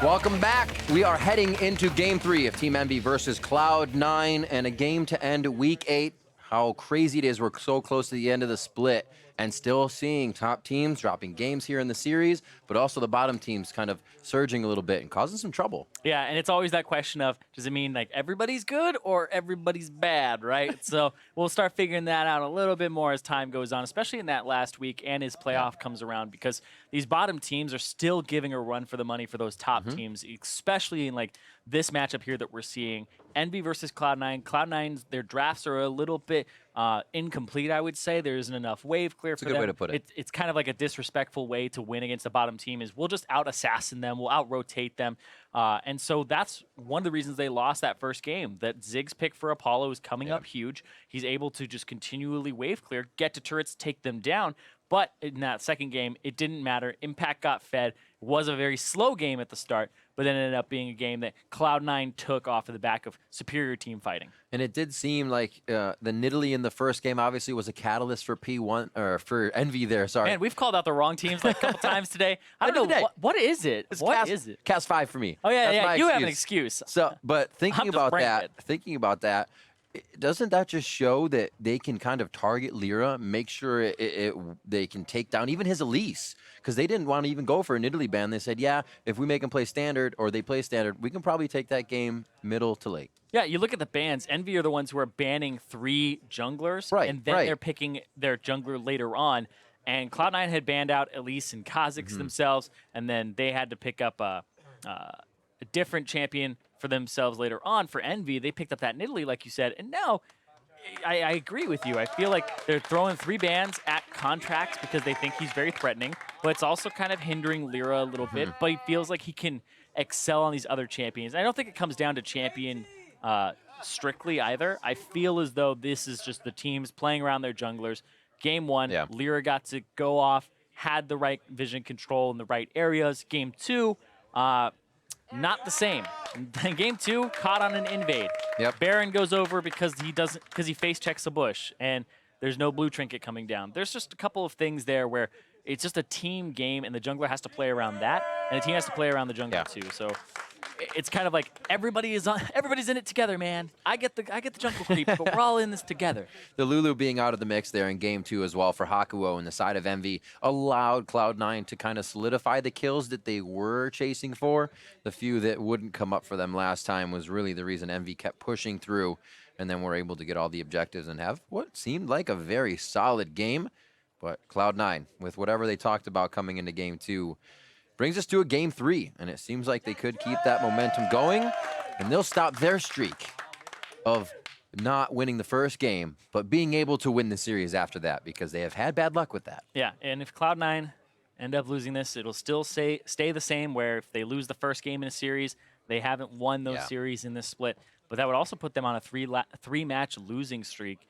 Welcome back. We are heading into Game 3 of Team Envy versus Cloud9 and a game to end Week 8. How crazy it is. We're so close to the end of the split and still seeing top teams dropping games here in the series, but also the bottom teams kind of surging a little bit and causing some trouble. Yeah, and it's always that question of, does it mean like everybody's good or everybody's bad, right? So we'll start figuring that out a little bit more as time goes on, especially in that last week and as playoff comes around, because these bottom teams are still giving a run for the money for those top teams, especially in like this matchup here that we're seeing. Envy versus Cloud9. Cloud9's, their drafts are a little bit incomplete, I would say. There isn't enough wave clear for them. That's a good way to put it. It's kind of like a disrespectful way to win against the bottom team is we'll just out-assassin them, we'll out-rotate them. And so that's one of the reasons they lost that first game, that Zig's pick for Apollo is coming up huge. He's able to just continually wave clear, get to turrets, take them down. But in that second game, it didn't matter. Impact got fed. It was a very slow game at the start, but then it ended up being a game that Cloud9 took off of the back of superior team fighting. And it did seem like the Nidalee in the first game obviously was a catalyst for P1 or for Envy there. Sorry. Man, we've called out the wrong teams like a couple times today. I don't know what is it. What is it? Cast 5 for me. Oh yeah, That's you have an excuse. So, but thinking about that, doesn't that just show that they can kind of target Lyra, make sure they can take down even his Elise? Because they didn't want to even go for a Nidalee ban. They said, yeah, if we make them play standard or they play standard, we can probably take that game middle to late. Yeah, you look at the bans. Envy are the ones who are banning 3 junglers, and then they're picking their jungler later on. And Cloud9 had banned out Elise and Kha'Zix themselves, and then they had to pick up a different champion for themselves later on. For Envy, they picked up that Nidalee, like you said, and now I agree with you. I feel like they're throwing 3 bans at contracts because they think he's very threatening, but it's also kind of hindering Lyra a little bit, but he feels like he can excel on these other champions. I don't think it comes down to champion strictly either. I feel as though this is just the teams playing around their junglers. Game 1, Lyra got to go off, had the right vision control in the right areas. Game 2, not the same. Game 2, caught on an invade. Baron goes over because he face checks a bush, and there's no blue trinket coming down. There's just a couple of things there where it's just a team game, and the jungler has to play around that, and the team has to play around the jungler too. So it's kind of like everybody's in it together, man. I get the jungle creep, but we're all in this together. The Lulu being out of the mix there in Game 2 as well for Hakuo and the side of Envy allowed Cloud9 to kind of solidify the kills that they were chasing for. The few that wouldn't come up for them last time was really the reason Envy kept pushing through, and then were able to get all the objectives and have what seemed like a very solid game. But Cloud9, with whatever they talked about coming into Game 2, brings us to a Game 3, and it seems like they could keep that momentum going, and they'll stop their streak of not winning the first game, but being able to win the series after that, because they have had bad luck with that. Yeah, and if Cloud9 end up losing this, it'll still stay the same, where if they lose the first game in a series, they haven't won those series in this split. But that would also put them on a three-match losing streak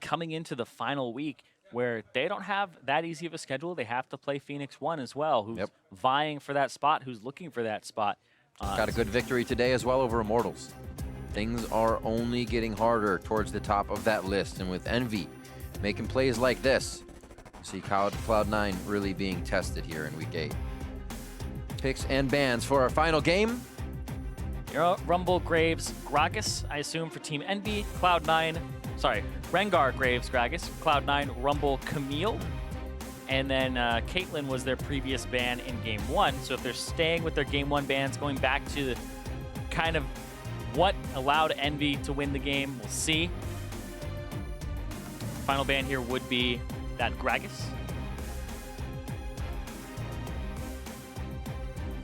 coming into the final week, where they don't have that easy of a schedule. They have to play Phoenix 1 as well, who's vying for that spot, who's looking for that spot. Got a good victory today as well over Immortals. Things are only getting harder towards the top of that list, and with Envy making plays like this, see Cloud9 really being tested here in Week 8. Picks and bans for our final game. Rumble, Graves, Gragas, I assume for Team Envy. Cloud9, sorry, Rengar, Graves, Gragas. Cloud9, Rumble, Camille. And then Caitlyn was their previous ban in Game 1. So if they're staying with their Game 1 bans, going back to kind of what allowed Envy to win the game, we'll see. Final ban here would be that Gragas.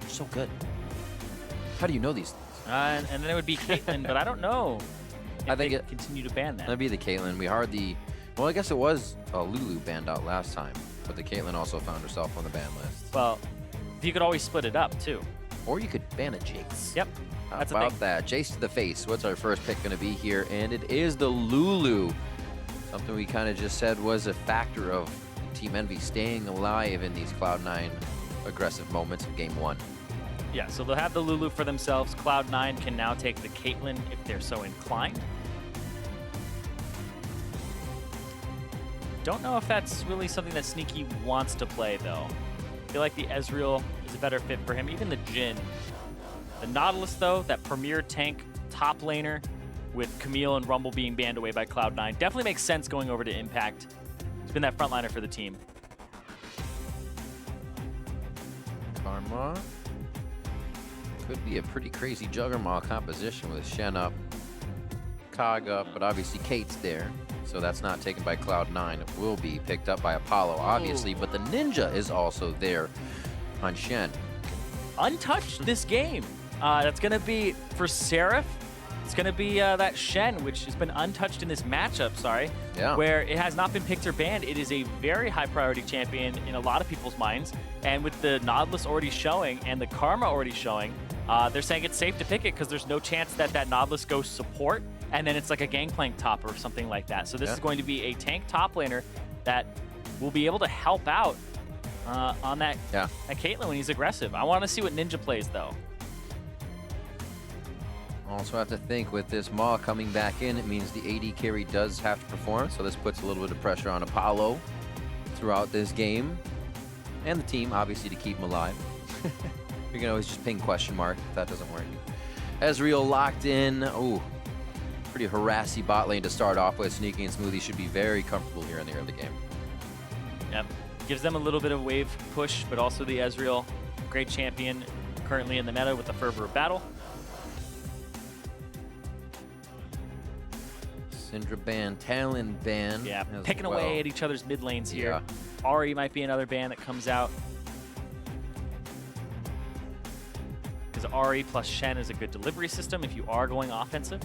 So good. How do you know these things? And then it would be Caitlyn, but I don't know if I think they continue to ban that. That'd be the Caitlyn. We heard well, I guess it was Lulu banned out last time, but the Caitlyn also found herself on the ban list. Well, you could always split it up too. Or you could ban a Jace. Yep. How about that? Jace to the face. What's our first pick going to be here? And it is the Lulu. Something we kind of just said was a factor of Team Envy staying alive in these Cloud9 aggressive moments of Game 1. Yeah, so they'll have the Lulu for themselves. Cloud9 can now take the Caitlyn if they're so inclined. Don't know if that's really something that Sneaky wants to play, though. feel like the Ezreal is a better fit for him, even the Jhin. The Nautilus, though, that premier tank top laner with Camille and Rumble being banned away by Cloud9, definitely makes sense going over to Impact. He's been that frontliner for the team. Karma. Could be a pretty crazy Juggernaut composition with Shen up, Cog up, but obviously Kate's there. So that's not taken by Cloud9. It will be picked up by Apollo, obviously, but the Ninja is also there on Shen. Untouched this game. That's going to be for Seraph. It's going to be that Shen, which has been untouched in this matchup, where it has not been picked or banned. It is a very high priority champion in a lot of people's minds. And with the Nautilus already showing and the Karma already showing, they're saying it's safe to pick it because there's no chance that that Nautilus goes support and then it's like a Gangplank top or something like that. So this is going to be a tank top laner that will be able to help out on that Caitlyn when he's aggressive. I want to see what Ninja plays, though. Also have to think with this Maw coming back in, it means the AD carry does have to perform, so this puts a little bit of pressure on Apollo throughout this game. And the team, obviously, to keep him alive. You can always just ping question mark if that doesn't work. Ezreal locked in. Ooh, pretty harassy bot lane to start off with. Sneaky and Smoothie should be very comfortable here in the early game. Yep, gives them a little bit of wave push, but also the Ezreal, great champion currently in the meta with the fervor of battle. Syndra ban, Talon ban. Yeah, picking away at each other's mid lanes here. Ahri might be another ban that comes out. Because Ahri plus Shen is a good delivery system if you are going offensive.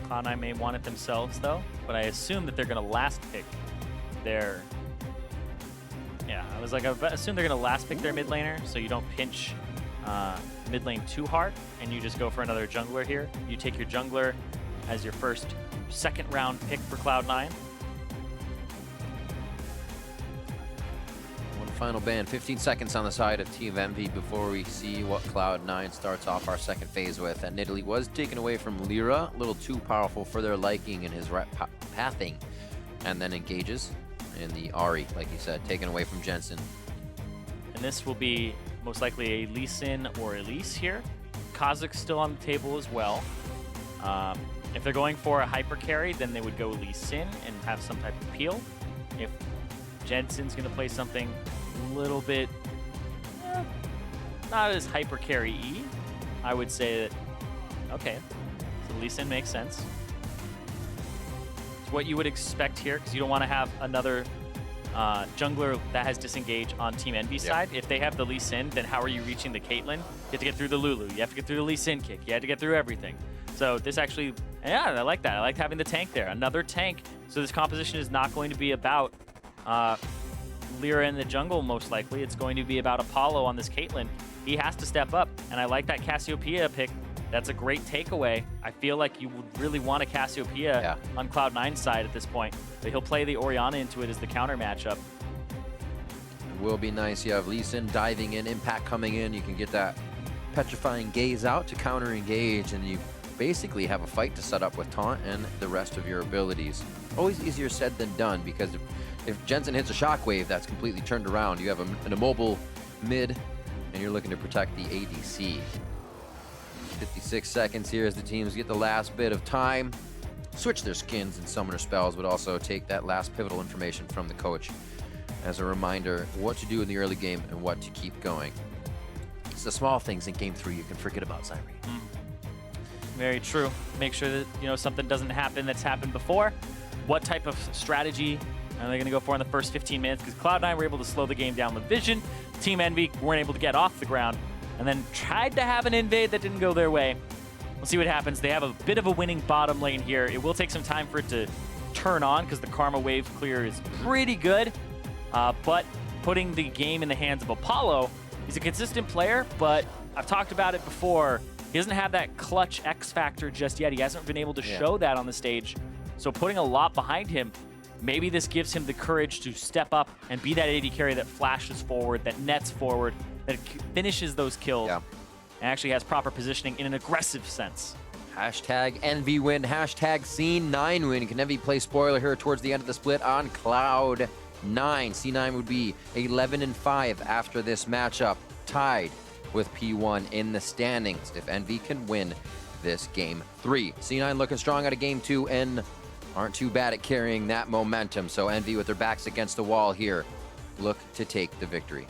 Cloud9 may want it themselves, though, but I assume that they're going to last pick their... Yeah, I was like, I assume they're going to last pick their mid laner, so you don't pinch mid lane too hard, and you just go for another jungler here. You take your jungler as your second round pick for Cloud9. One final ban, 15 seconds on the side of Team Envy before we see what Cloud9 starts off our second phase with. And Nidalee was taken away from Lyra, a little too powerful for their liking in his pathing, and then engages in the Ahri, like you said, taken away from Jensen. And this will be most likely a Lee Sin or Elise here. Kha'Zix still on the table as well. If they're going for a hyper carry, then they would go Lee Sin and have some type of peel. If Jensen's going to play something a little bit not as hyper carry-y, I would say that, okay, so Lee Sin makes sense. It's what you would expect here, because you don't want to have another jungler that has disengage on Team Envy side. If they have the Lee Sin, then how are you reaching the Caitlyn? You have to get through the Lulu. You have to get through the Lee Sin kick. You have to get through everything. So this actually, yeah, I like that. I like having the tank there. Another tank. So this composition is not going to be about Lyra in the jungle, most likely. It's going to be about Apollo on this Caitlyn. He has to step up, and I like that Cassiopeia pick. That's a great takeaway. I feel like you would really want a Cassiopeia on Cloud9's side at this point, but he'll play the Orianna into it as the counter matchup. It will be nice. You have Lee Sin diving in, Impact coming in. You can get that petrifying gaze out to counter engage, and you basically have a fight to set up with taunt and the rest of your abilities. Always easier said than done, because if Jensen hits a shockwave, that's completely turned around. You have an immobile mid, and you're looking to protect the ADC. 56 seconds here as the teams get the last bit of time. Switch their skins and summoner spells, but also take that last pivotal information from the coach as a reminder what to do in the early game and what to keep going. It's the small things in Game 3 you can forget about, Zyrie. Very true. Make sure that something doesn't happen that's happened before. What type of strategy are they going to go for in the first 15 minutes? Because Cloud9 were able to slow the game down with vision. Team Envy weren't able to get off the ground, and then tried to have an invade that didn't go their way. We'll see what happens. They have a bit of a winning bottom lane here. It will take some time for it to turn on because the Karma wave clear is pretty good. But putting the game in the hands of Apollo, he's a consistent player, but I've talked about it before. He doesn't have that clutch X factor just yet. He hasn't been able to show that on the stage. So putting a lot behind him, maybe this gives him the courage to step up and be that AD carry that flashes forward, that nets forward, that finishes those kills, and actually has proper positioning in an aggressive sense. Hashtag Envy win, hashtag Scene9 win. Can Envy play spoiler here towards the end of the split on Cloud9? 9. C9 would be 11-5 after this matchup, tied with P1 in the standings if Envy can win this game 3. C9 looking strong out of game 2 and aren't too bad at carrying that momentum. So Envy with their backs against the wall here look to take the victory.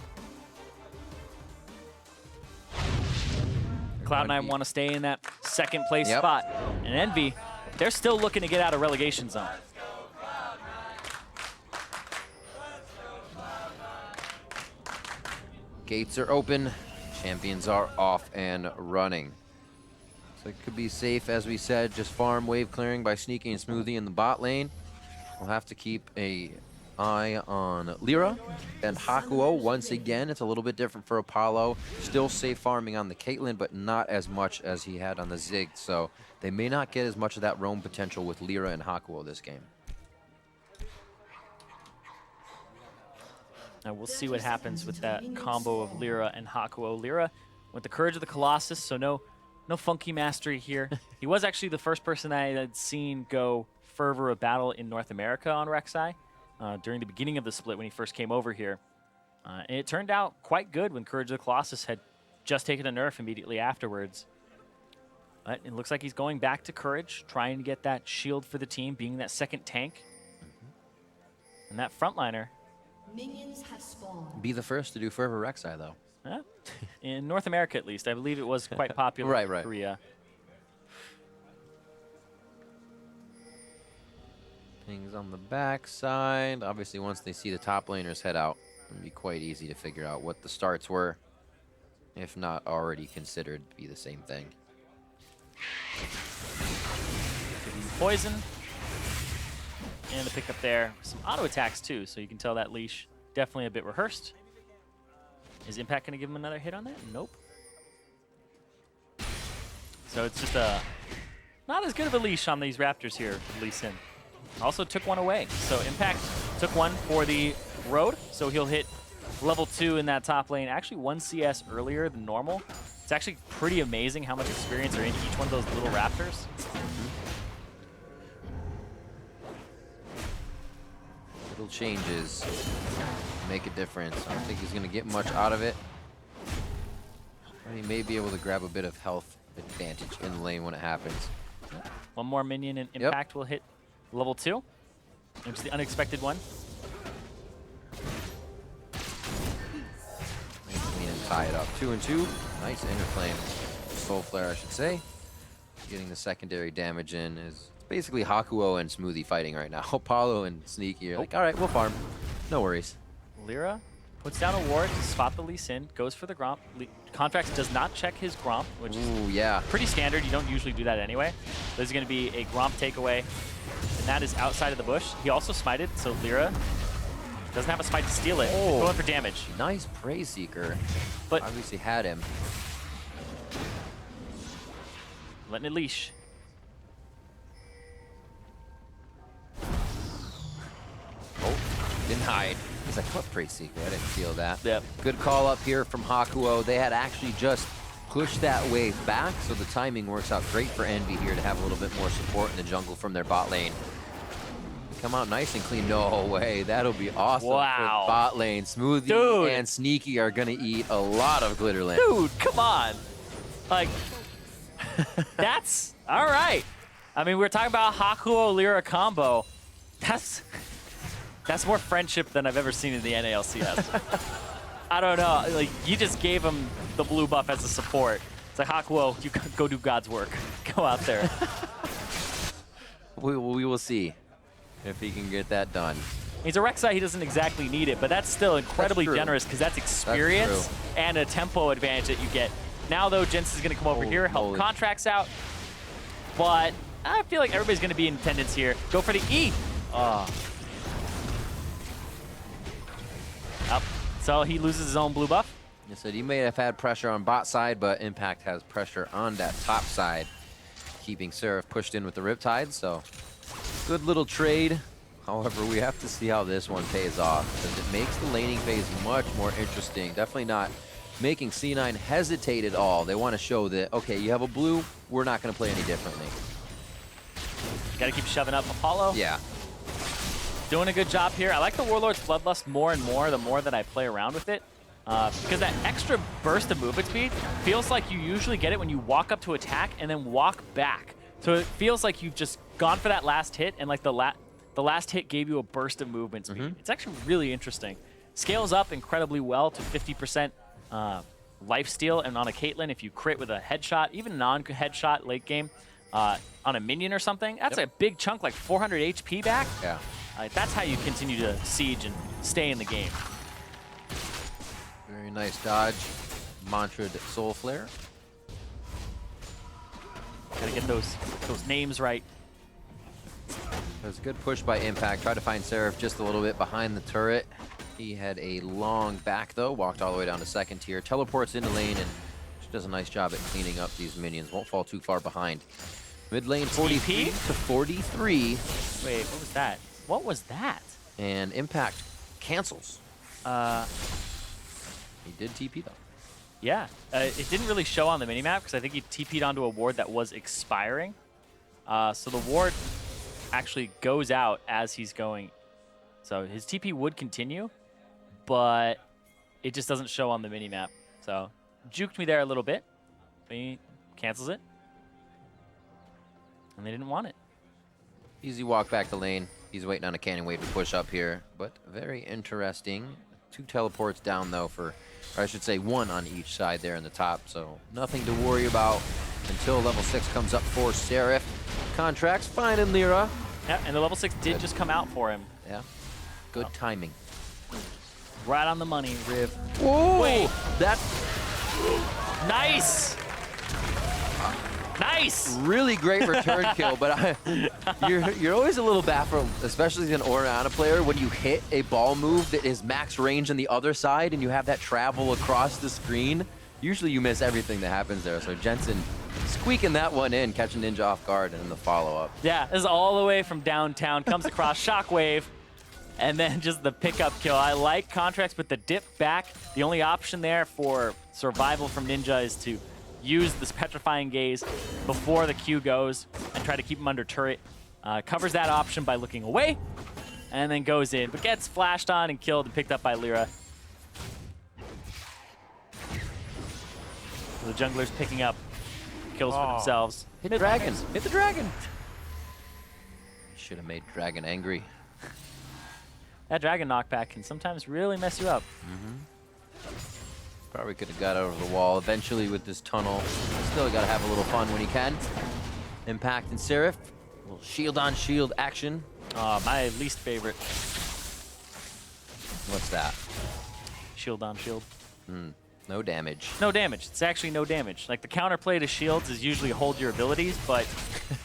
Cloud9 want to stay in that second place spot. And Envy, they're still looking to get out of relegation zone. Gates are open. Champions are off and running. So it could be safe, as we said, just farm wave clearing by Sneaky and Smoothie in the bot lane. We'll have to keep an eye on Lyra and Hakuo once again. It's a little bit different for Apollo. Still safe farming on the Caitlyn, but not as much as he had on the Ziggs. So they may not get as much of that roam potential with Lyra and Hakuo this game. Now we'll see what happens with that combo of Lyra and Hakuo. Lyra with the Courage of the Colossus, so no funky mastery here. He was actually the first person I had seen go Fervor of Battle in North America on Rek'Sai during the beginning of the split when he first came over here. And it turned out quite good when Courage of the Colossus had just taken a nerf immediately afterwards. But it looks like he's going back to Courage, trying to get that shield for the team, being that second tank. And that frontliner. Minions have spawned. Be the first to do Fervor Rek'Sai, though. In North America, at least. I believe it was quite popular in Korea. Things on the back side. Obviously, once they see the top laners head out, it'll be quite easy to figure out what the starts were, if not already considered to be the same thing. Poison. And the pickup there. Some auto attacks, too, so you can tell that leash definitely a bit rehearsed. Is Impact going to give him another hit on that? Nope. So it's just not as good of a leash on these Raptors here, Lee Sin. Also took one away. So Impact took one for the road, so he'll hit level 2 in that top lane. Actually 1 CS earlier than normal. It's actually pretty amazing how much experience are in each one of those little Raptors. Little changes make a difference. I don't think he's going to get much out of it. But he may be able to grab a bit of health advantage in the lane when it happens. One more minion and Impact will hit level 2, which is the unexpected one. And tie it up. 2 and 2. Nice interflame. Soul Flare, I should say. Getting the secondary damage in is basically Hakuo and Smoothie fighting right now. Apollo and Sneaky are like, all right, we'll farm. No worries. Lyra puts down a ward to spot the Lee Sin, goes for the Gromp. Contracts does not check his Gromp, which is pretty standard. You don't usually do that anyway. There's going to be a Gromp takeaway, and that is outside of the bush. He also smited, so Lyra doesn't have a smite to steal it. He's going for damage. Nice Prey Seeker. But obviously had him. Letting it leash. Didn't hide. He's like, what Prey Seeker? I didn't feel that. Yep. Good call up here from Hakuo. They had actually just pushed that wave back, so the timing works out great for Envy here to have a little bit more support in the jungle from their bot lane. Come out nice and clean. No way. That'll be awesome for bot lane. Smoothie and Sneaky are going to eat a lot of Glitterland. Dude, come on. Like, that's all right. I mean, we're talking about Hakuo-Lyra combo. That's more friendship than I've ever seen in the NALCS. I don't know. Like, you just gave him the blue buff as a support. It's like, Hakuo, you go do God's work. Go out there. We will see if he can get that done. He's a Rek'Sai, he doesn't exactly need it, but that's still incredibly generous because that's experience and a tempo advantage that you get. Now, though, Jens is going to come over here, help contracts out. But I feel like everybody's going to be in attendance here. Go for the E. Up. So he loses his own blue buff. You said he may have had pressure on bot side, but Impact has pressure on that top side, keeping Seraph pushed in with the Riptide. So good little trade. However, we have to see how this one pays off, because it makes the laning phase much more interesting. Definitely not making C9 hesitate at all. They want to show that, okay, you have a blue, we're not going to play any differently. Got to keep shoving up Apollo. Yeah. Doing a good job here. I like the Warlord's Bloodlust more and more the more that I play around with it. Because that extra burst of movement speed feels like you usually get it when you walk up to attack and then walk back. So it feels like you've just gone for that last hit, and like the last hit gave you a burst of movement speed. It's actually really interesting. Scales up incredibly well to 50% lifesteal, and on a Caitlyn, if you crit with a headshot, even non-headshot late game, on a minion or something, that's a big chunk, like 400 HP back. Yeah. That's how you continue to siege and stay in the game. Very nice dodge. Mantra Soul Flare. Gotta get those names right. It was a good push by Impact. Tried to find Seraph just a little bit behind the turret. He had a long back though, walked all the way down to second tier, teleports into lane, and does a nice job at cleaning up these minions. Won't fall too far behind. Mid lane 43 to 43. Wait, what was that? What was that? And Impact cancels. He did TP though. Yeah, it didn't really show on the minimap because I think he TP'd onto a ward that was expiring. So the ward actually goes out as he's going. So his TP would continue, but it just doesn't show on the minimap. So juked me there a little bit. But he cancels it. And they didn't want it. Easy walk back to lane. He's waiting on a cannon wave to push up here, but very interesting. 2 teleports down though for, or I should say 1 on each side there in the top, so nothing to worry about until level 6 comes up for Seraph. Contracts finding Lyra. Yeah, and the level 6 did just come out for him. Yeah, good timing. Right on the money, Riv. Whoa! Wait. That's nice! Nice! Really great return kill, but you're always a little baffled, especially as an Orianna player, when you hit a ball move that is max range on the other side and you have that travel across the screen. Usually you miss everything that happens there, so Jensen squeaking that one in, catching Ninja off guard, and then the follow-up. Yeah, this is all the way from downtown, comes across Shockwave, and then just the pickup kill. I like Contracts with the dip back. The only option there for survival from Ninja is to use this Petrifying Gaze before the Q goes and try to keep him under turret. Covers that option by looking away and then goes in, but gets flashed on and killed and picked up by Lyra. So the jungler's picking up kills for themselves. Hit the dragon! Hit the dragon! Should have made Dragon angry. That dragon knockback can sometimes really mess you up. Probably could have got over the wall eventually with this tunnel. Still got to have a little fun when he can. Impact and Seraph. A little shield on shield action. My least favorite. What's that? Shield on shield. No damage. No damage. It's actually no damage. Like the counterplay to shields is usually hold your abilities, but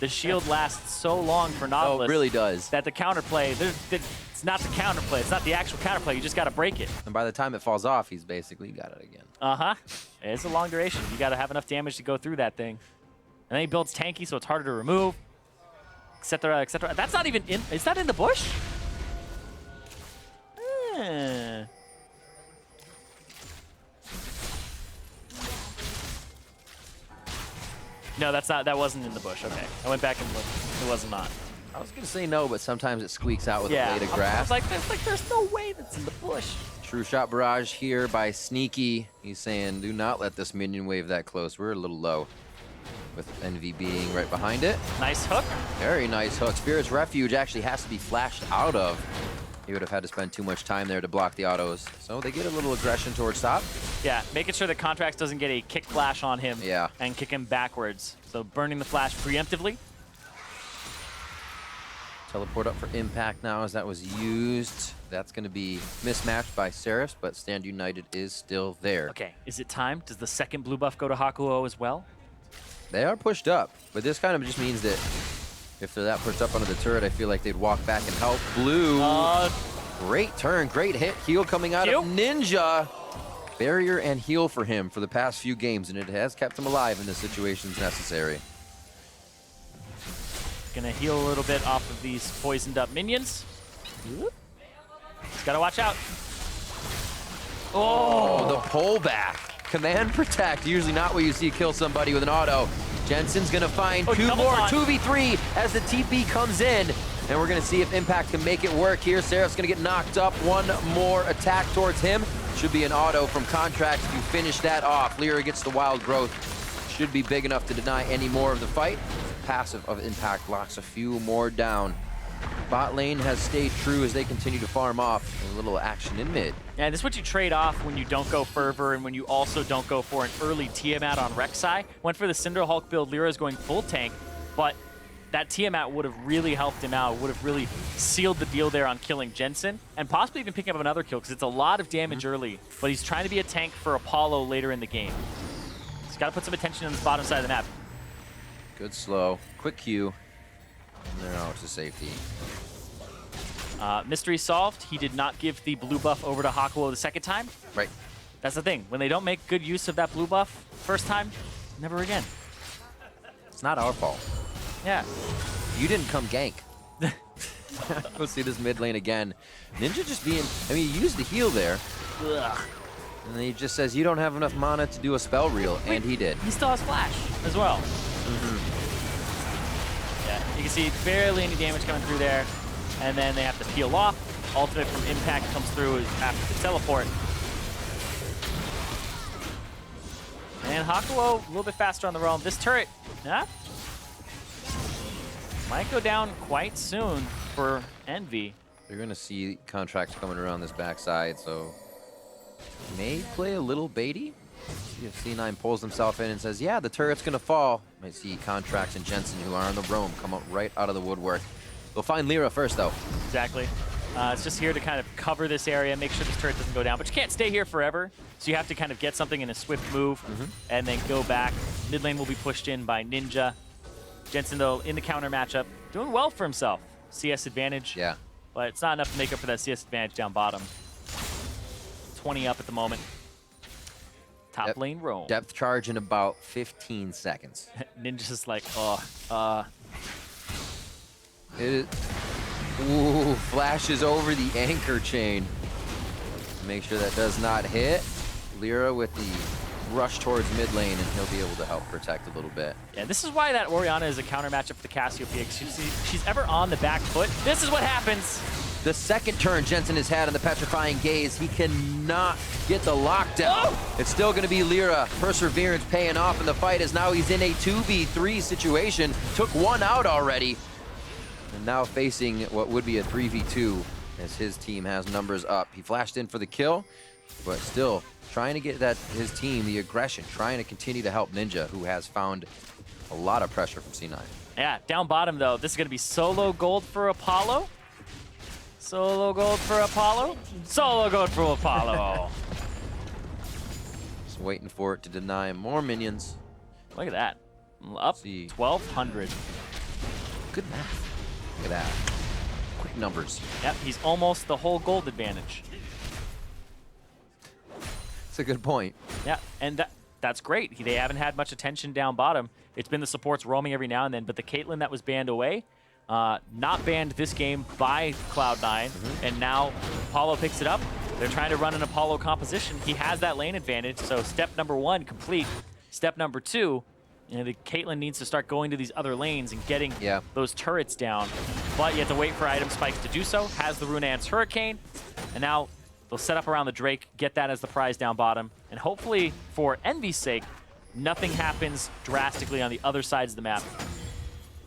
the shield lasts so long for Nautilus. Oh, it really does. That the counterplay, it's not the counterplay. It's not the actual counterplay. You just got to break it. And by the time it falls off, he's basically got it again. It's a long duration. You got to have enough damage to go through that thing. And then he builds tanky, so it's harder to remove, etc., etc. That's not even in. Is that in the bush? No, that's not. That wasn't in the bush. Okay, I went back and looked. It was not. I was gonna say no, but sometimes it squeaks out with a blade of grass. I was like, there's no way that's in the bush. True shot barrage here by Sneaky. He's saying, do not let this minion wave that close. We're a little low. With NV being right behind it. Nice hook. Very nice hook. Spirit's Refuge actually has to be flashed out of. He would have had to spend too much time there to block the autos. So they get a little aggression towards top. Yeah, making sure that Contracts doesn't get a kick flash on him and kick him backwards. So burning the flash preemptively. Teleport up for Impact now as that was used. That's going to be mismatched by Seraph, but Stand United is still there. Okay, is it time? Does the second blue buff go to Hakuo as well? They are pushed up, but this kind of just means that if they're that pushed up onto the turret, I feel like they'd walk back and help. Blue, great turn, great hit. Heal coming out of Ninja. Barrier and heal for him for the past few games, and it has kept him alive in the situations necessary. Gonna heal a little bit off of these poisoned up minions. Just gotta watch out. Oh, the pullback. Command protect, usually not what you see kill somebody with an auto. Jensen's gonna find two more, 2v3 as the TP comes in. and we're going to see if Impact can make it work here. Seraph's going to get knocked up. One more attack towards him. Should be an auto from Contracts to finish that off. Lyra gets the wild growth. Should be big enough to deny any more of the fight. Passive of Impact locks a few more down. Bot lane has stayed true as they continue to farm off. A little action in mid. Yeah, this is what you trade off when you don't go Fervor and when you also don't go for an early Tiamat on Rek'Sai. Went for the Cinderhulk build. Lyra's going full tank, but that Tiamat would have really helped him out, would have really sealed the deal there on killing Jensen, and possibly even picking up another kill, because it's a lot of damage early, but he's trying to be a tank for Apollo later in the game. He's got to put some attention on this bottom side of the map. Good slow. Quick Q. And they're out to safety. Mystery solved. He did not give the blue buff over to Hakuo the second time. Right. That's the thing. When they don't make good use of that blue buff first time, never again. It's not our fault. Yeah. You didn't come gank. We'll see this mid lane again. Ninja just being, I mean, he used the heal there. Ugh. And then he just says, you don't have enough mana to do a spell reel, and he did. He still has flash as well. Yeah, you can see barely any damage coming through there. And then they have to peel off. Ultimate from Impact comes through after the teleport. And Hakuo a little bit faster on the roam. This turret, yeah, might go down quite soon for Envy. You're going to see Contracts coming around this backside, so may play a little baity. See if C9 pulls himself in and says, yeah, the turret's going to fall. Might see Contracts and Jensen, who are on the roam, come up right out of the woodwork. They'll find Lyra first, though. Exactly. It's just here to kind of cover this area, make sure this turret doesn't go down. But you can't stay here forever, so you have to kind of get something in a swift move and then go back. Mid lane will be pushed in by Ninja. Jensen, though, in the counter matchup, doing well for himself. CS advantage. Yeah. But it's not enough to make up for that CS advantage down bottom. 20 up at the moment. Top lane roam. Depth charge in about 15 seconds. Ninja's like, Ooh, flashes over the anchor chain. Make sure that does not hit. Lyra with the rush towards mid lane, and he'll be able to help protect a little bit. Yeah, this is why that Orianna is a counter matchup for the Cassiopeia. She's ever on the back foot. This is what happens. The second turn Jensen has had on the Petrifying Gaze, he cannot get the lockdown. Oh! It's still going to be Lyra. Perseverance paying off in the fight as now he's in a 2v3 situation. Took one out already. And now facing what would be a 3v2 as his team has numbers up. He flashed in for the kill, but still trying to get his team the aggression, trying to continue to help Ninja, who has found a lot of pressure from C9. Yeah, down bottom though, this is going to be solo gold for Apollo. Solo gold for Apollo. Solo gold for Apollo. Just waiting for it to deny more minions. Look at that. Up 1,200. Good math. Look at that. Quick numbers. Yep, he's almost the whole gold advantage. That's a good point. Yeah, and that's great. They haven't had much attention down bottom. It's been the supports roaming every now and then, but the Caitlyn that was banned away, not banned this game by Cloud9, and now Apollo picks it up. They're trying to run an Apollo composition. He has that lane advantage, so step number 1 complete. Step number 2, the Caitlyn needs to start going to these other lanes and getting those turrets down. But you have to wait for item spikes to do so. Has the Runaan's Hurricane, and now they'll set up around the Drake, get that as the prize down bottom, and hopefully, for Envy's sake, nothing happens drastically on the other sides of the map.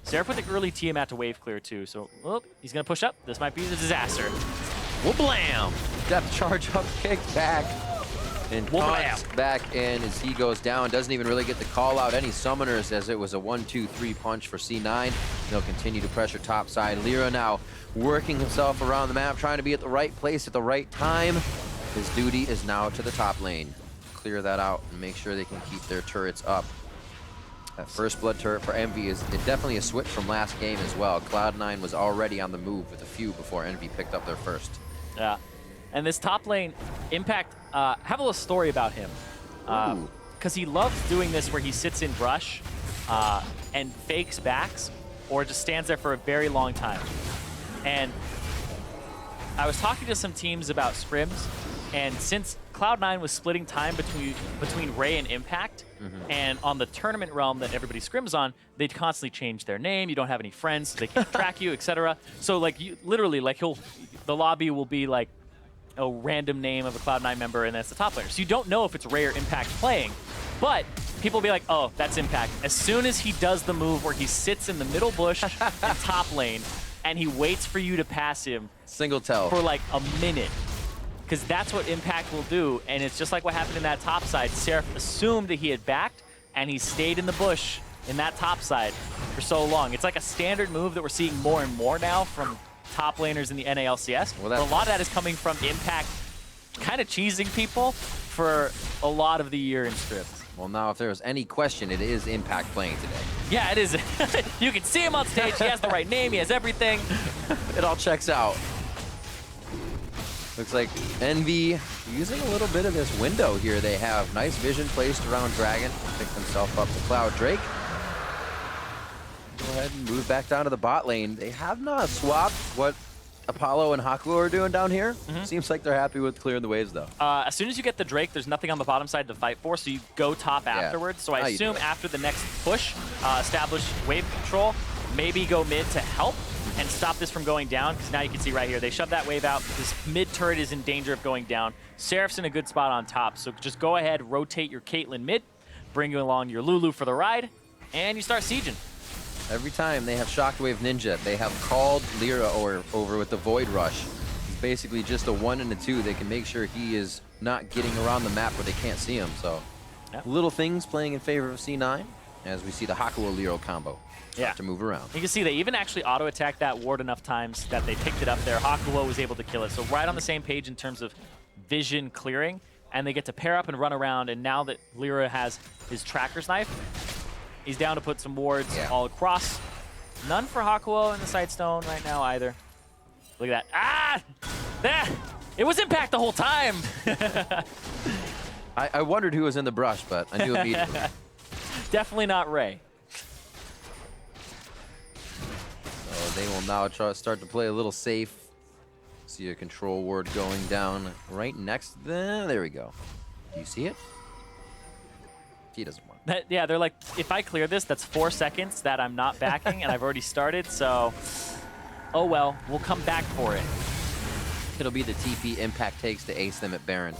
Seraph with the early Tiamat to wave clear too, so he's gonna push up. This might be the disaster. Whoop-blam! Depth charge up, kick back. And Taunts back in as he goes down. Doesn't even really get the call out any summoners as it was a 1-2-3 punch for C9. They'll continue to pressure top side. Lyra now working himself around the map, trying to be at the right place at the right time. His duty is now to the top lane. Clear that out and make sure they can keep their turrets up. That first blood turret for Envy is definitely a switch from last game as well. Cloud9 was already on the move with a few before Envy picked up their first. Yeah. And this top lane, Impact, have a little story about him. Because he loves doing this where he sits in brush and fakes backs or just stands there for a very long time. And I was talking to some teams about scrims, and since Cloud9 was splitting time between Ray and Impact, and on the tournament realm that everybody scrims on, they'd constantly change their name. You don't have any friends, so they can't track you, etc. So like literally, like the lobby will be like a random name of a Cloud9 member, and that's the top player. So you don't know if it's Ray or Impact playing, but people will be like, oh, that's Impact. As soon as he does the move where he sits in the middle bush in top lane, and he waits for you to pass him. Single tell. For like a minute. Because that's what Impact will do, and it's just like what happened in that top side. Seraph assumed that he had backed, and he stayed in the bush in that top side for so long. It's like a standard move that we're seeing more and more now from top laners in the NALCS. Well, but a lot of that is coming from Impact kind of cheesing people for a lot of the year in script. Well, now, if there was any question, it is Impact playing today. Yeah, it is. You can see him on stage. He has the right name. He has everything. It all checks out. Looks like Envy using a little bit of this window here. They have nice vision placed around Dragon. Pick himself up to Cloud Drake. Go ahead and move back down to the bot lane. They have not swapped what Apollo and Hakuo are doing down here. Seems like they're happy with clearing the waves, though. As soon as you get the Drake, there's nothing on the bottom side to fight for, so you go top afterwards. So I assume after the next push, establish wave control, maybe go mid to help and stop this from going down, because now you can see right here, they shove that wave out. This mid turret is in danger of going down. Seraph's in a good spot on top, so just go ahead, rotate your Caitlyn mid, bring you along your Lulu for the ride, and you start sieging. Every time they have Shockwave Ninja, they have called Lyra over with the Void Rush. It's basically just a 1 and a 2. They can make sure he is not getting around the map where they can't see him. So little things playing in favor of C9 as we see the Hakuo Lyra combo start to move around. You can see they even actually auto-attacked that ward enough times that they picked it up there. Hakuo was able to kill it. So right on the same page in terms of vision clearing, and they get to pair up and run around, and now that Lyra has his tracker's knife, he's down to put some wards all across. None for Hakuo in the Sightstone right now either. Look at that. Ah! There! It was Impact the whole time! I wondered who was in the brush, but I knew immediately. Definitely not Ray. So they will now start to play a little safe. See a control ward going down right next to them. There we go. Do you see it? He doesn't want it. Yeah, they're like, if I clear this, that's 4 seconds that I'm not backing, and I've already started, so oh well, we'll come back for it. It'll be the TP Impact takes to ace them at Baron.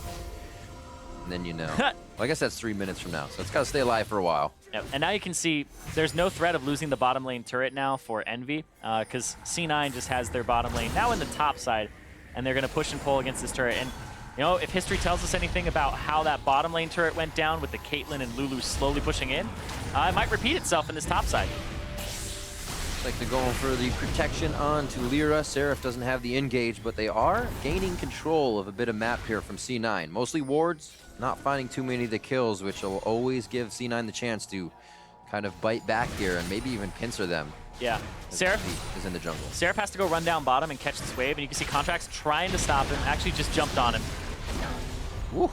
And then you know. Well, I guess that's 3 minutes from now, so it's got to stay alive for a while. Yep. And now you can see there's no threat of losing the bottom lane turret now for Envy, because C9 just has their bottom lane now in the top side, and they're going to push and pull against this turret. And you know, if history tells us anything about how that bottom lane turret went down with the Caitlyn and Lulu slowly pushing in, it might repeat itself in this top side. Looks like they're going for the protection onto Lyra. Seraph doesn't have the engage, but they are gaining control of a bit of map here from C9. Mostly wards, not finding too many of the kills, which will always give C9 the chance to kind of bite back here and maybe even pincer them. Yeah, Seraph is in the jungle. Seraph has to go run down bottom and catch this wave, and you can see Contracts trying to stop him, actually just jumped on him. Woo.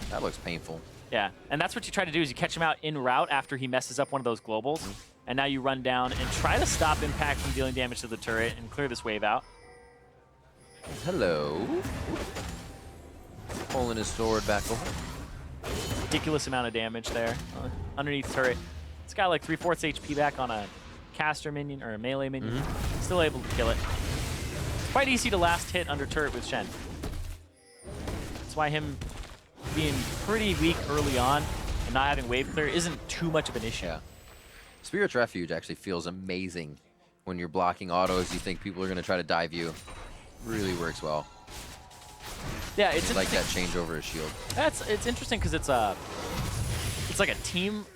That looks painful. Yeah, and that's what you try to do is you catch him out in route after he messes up one of those globals, and now you run down and try to stop Impact from dealing damage to the turret and clear this wave out. Hello. Pulling his sword back over. Ridiculous amount of damage there underneath turret. It's got like 3/4 HP back on a caster minion or a melee minion. Still able to kill it. It's quite easy to last hit under turret with Shen. That's why him being pretty weak early on and not having wave clear isn't too much of an issue. Yeah. Spirit's Refuge actually feels amazing when you're blocking autos. You think people are going to try to dive you. Really works well. Yeah, it's like that change over his shield. It's interesting because it's like a team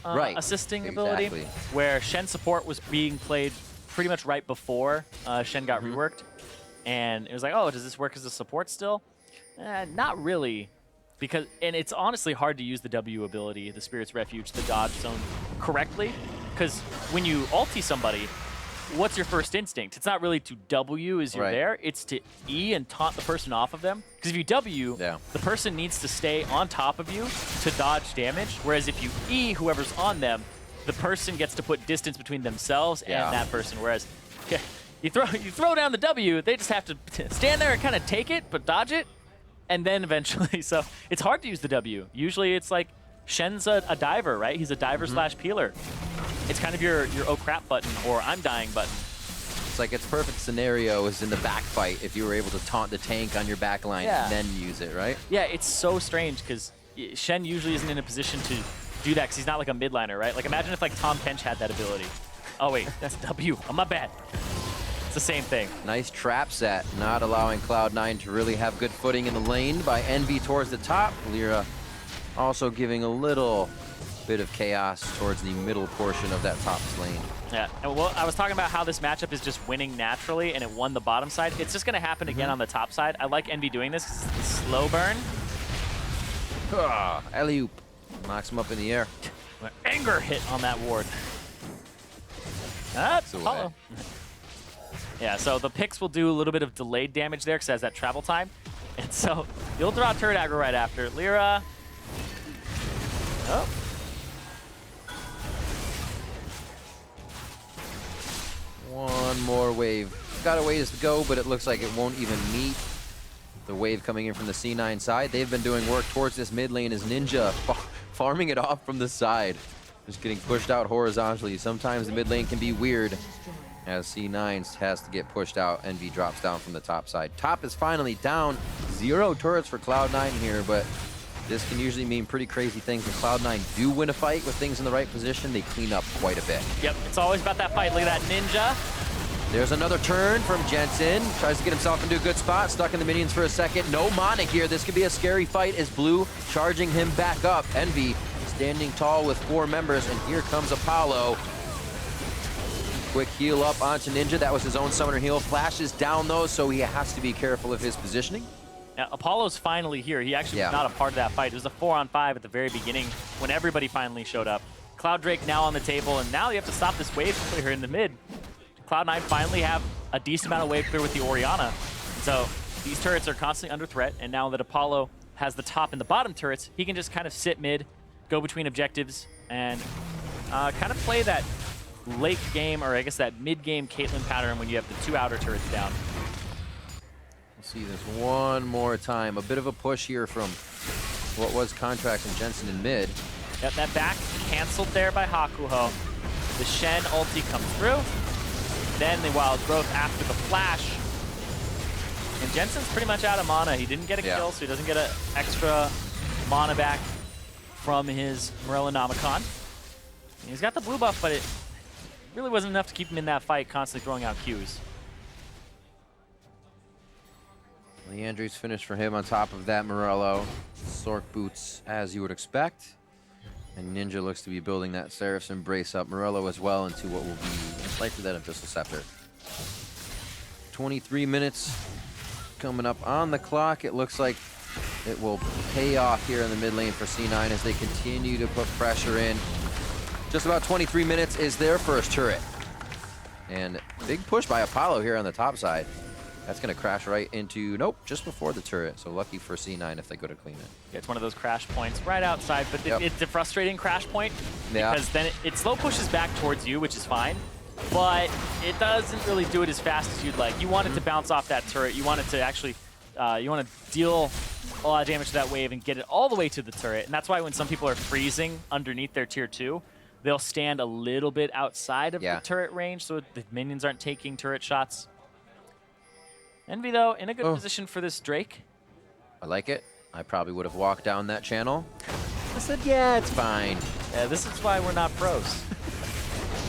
assisting ability where Shen support was being played pretty much right before Shen got reworked, and it was like, oh, does this work as a support still? Not really, because it's honestly hard to use the W ability, the Spirit's Refuge, the dodge zone correctly, because when you ulti somebody, what's your first instinct? It's not really to W as you're there, it's to E and taunt the person off of them. Because if you W, the person needs to stay on top of you to dodge damage, whereas if you E whoever's on them, the person gets to put distance between themselves and that person, whereas you throw down the W, they just have to stand there and kind of take it, but dodge it. And then eventually, so it's hard to use the W. Usually it's like Shen's a diver, right? He's a diver slash peeler. It's kind of your oh crap button or I'm dying button. It's like its perfect scenario is in the back fight if you were able to taunt the tank on your back line and then use it, right? Yeah, it's so strange because Shen usually isn't in a position to do that because he's not like a midliner, right? Like imagine if like Tom Kench had that ability. Oh wait, that's W. Oh, my bad. It's the same thing. Nice trap set, not allowing Cloud9 to really have good footing in the lane by Envy towards the top. Lyra also giving a little bit of chaos towards the middle portion of that top lane. Yeah, and well, I was talking about how this matchup is just winning naturally, and it won the bottom side. It's just going to happen again on the top side. I like Envy doing this. It's the slow burn. Alley-oop. Knocks him up in the air. Anger hit on that ward. That's Apollo. Yeah, so the picks will do a little bit of delayed damage there because it has that travel time. And so you'll draw turret aggro right after. Lyra. Oh. One more wave. Got a ways to go, but it looks like it won't even meet the wave coming in from the C9 side. They've been doing work towards this mid lane as Ninja farming it off from the side. Just getting pushed out horizontally. Sometimes the mid lane can be weird as C9 has to get pushed out. Envy drops down from the top side. Top is finally down. 0 turrets for Cloud9 here, but this can usually mean pretty crazy things. When Cloud9 do win a fight with things in the right position, they clean up quite a bit. Yep, it's always about that fight. Look at that Ninja. There's another turn from Jensen. Tries to get himself into a good spot. Stuck in the minions for a second. No mana here. This could be a scary fight as Blue charging him back up. Envy standing tall with 4 members, and here comes Apollo. Quick heal up onto Ninja. That was his own summoner heal. Flashes down though, so he has to be careful of his positioning. Now, Apollo's finally here. He actually was not a part of that fight. It was a 4-on-5 at the very beginning when everybody finally showed up. Cloud Drake now on the table, and now you have to stop this wave clear in the mid. Cloud9 finally have a decent amount of wave clear with the Orianna. So these turrets are constantly under threat, and now that Apollo has the top and the bottom turrets, he can just kind of sit mid, go between objectives, and kind of play that late game, or I guess that mid-game Caitlyn pattern when you have the 2 outer turrets down. See this one more time. A bit of a push here from what was Contract and Jensen in mid. Yep, that back canceled there by Hakuho. The Shen ulti comes through. Then the Wild Growth after the flash. And Jensen's pretty much out of mana. He didn't get a kill, so he doesn't get an extra mana back from his Morellonomicon. He's got the blue buff, but it really wasn't enough to keep him in that fight, constantly throwing out Qs. Leandri's finished for him on top of that Morello. Sork boots as you would expect. And Ninja looks to be building that Seraph's Embrace up Morello as well into what will be likely that Abyssal Scepter. 23 minutes coming up on the clock. It looks like it will pay off here in the mid lane for C9 as they continue to put pressure in. Just about 23 minutes is their first turret. And big push by Apollo here on the top side. That's going to crash right into, nope, just before the turret. So lucky for C9 if they go to clean it. Yeah, it's one of those crash points right outside, but it's a frustrating crash point because then it slow pushes back towards you, which is fine, but it doesn't really do it as fast as you'd like. You want it to bounce off that turret. You want it to actually, you want to deal a lot of damage to that wave and get it all the way to the turret. And that's why when some people are freezing underneath their tier 2, they'll stand a little bit outside of the turret range so the minions aren't taking turret shots. Envy, though, in a good position for this Drake. I like it. I probably would have walked down that channel. I said, yeah, it's fine. Yeah, this is why we're not pros.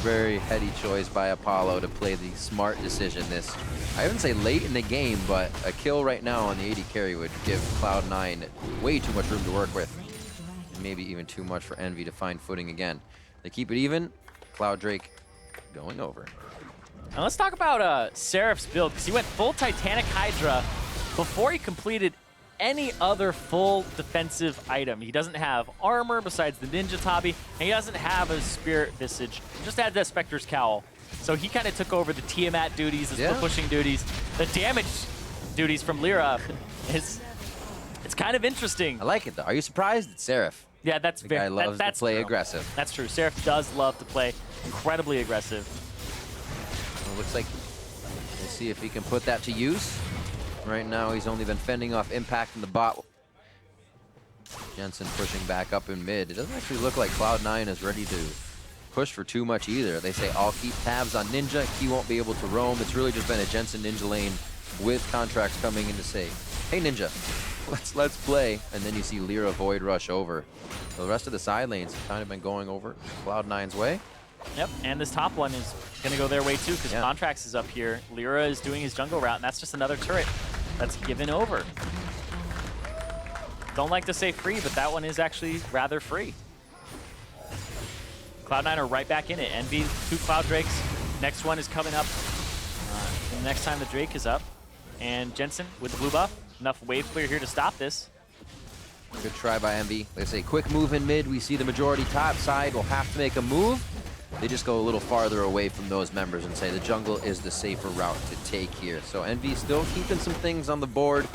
Very heady choice by Apollo to play the smart decision. This, I wouldn't say late in the game, but a kill right now on the AD carry would give Cloud9 way too much room to work with. Maybe even too much for Envy to find footing again. They keep it even. Cloud Drake going over. Now let's talk about Seraph's build, because he went full Titanic Hydra before he completed any other full defensive item. He doesn't have armor besides the Ninja Tabi, and he doesn't have a Spirit Visage. He just had that Spectre's Cowl. So he kind of took over the Tiamat duties, the split pushing duties, the damage duties from Lyra. It's kind of interesting. I like it, though. Are you surprised? It's Seraph. Yeah, that's the very. guy loves to play true. aggressive. That's true. Seraph does love to play incredibly aggressive. Well, looks like we'll see if he can put that to use. Right now, he's only been fending off Impact in the bot. Jensen pushing back up in mid. It doesn't actually look like Cloud9 is ready to push for too much either. They say, I'll keep tabs on Ninja. He won't be able to roam. It's really just been a Jensen Ninja lane with contracts coming in to say, hey, Ninja, let's play. And then you see Lyra Void rush over. So the rest of the side lanes have kind of been going over Cloud9's way. Yep, and this top one is going to go their way too because Contracts is up here. Lyra is doing his jungle route, and that's just another turret that's given over. Don't like to say free, but that one is actually rather free. Cloud9 are right back in it. Envy, 2 Cloud Drakes. Next one is coming up the next time the Drake is up. And Jensen with the blue buff. Enough wave clear here to stop this. Good try by Envy. They say quick move in mid. We see the majority top side will have to make a move. They just go a little farther away from those members and say the jungle is the safer route to take here. So Envy still keeping some things on the board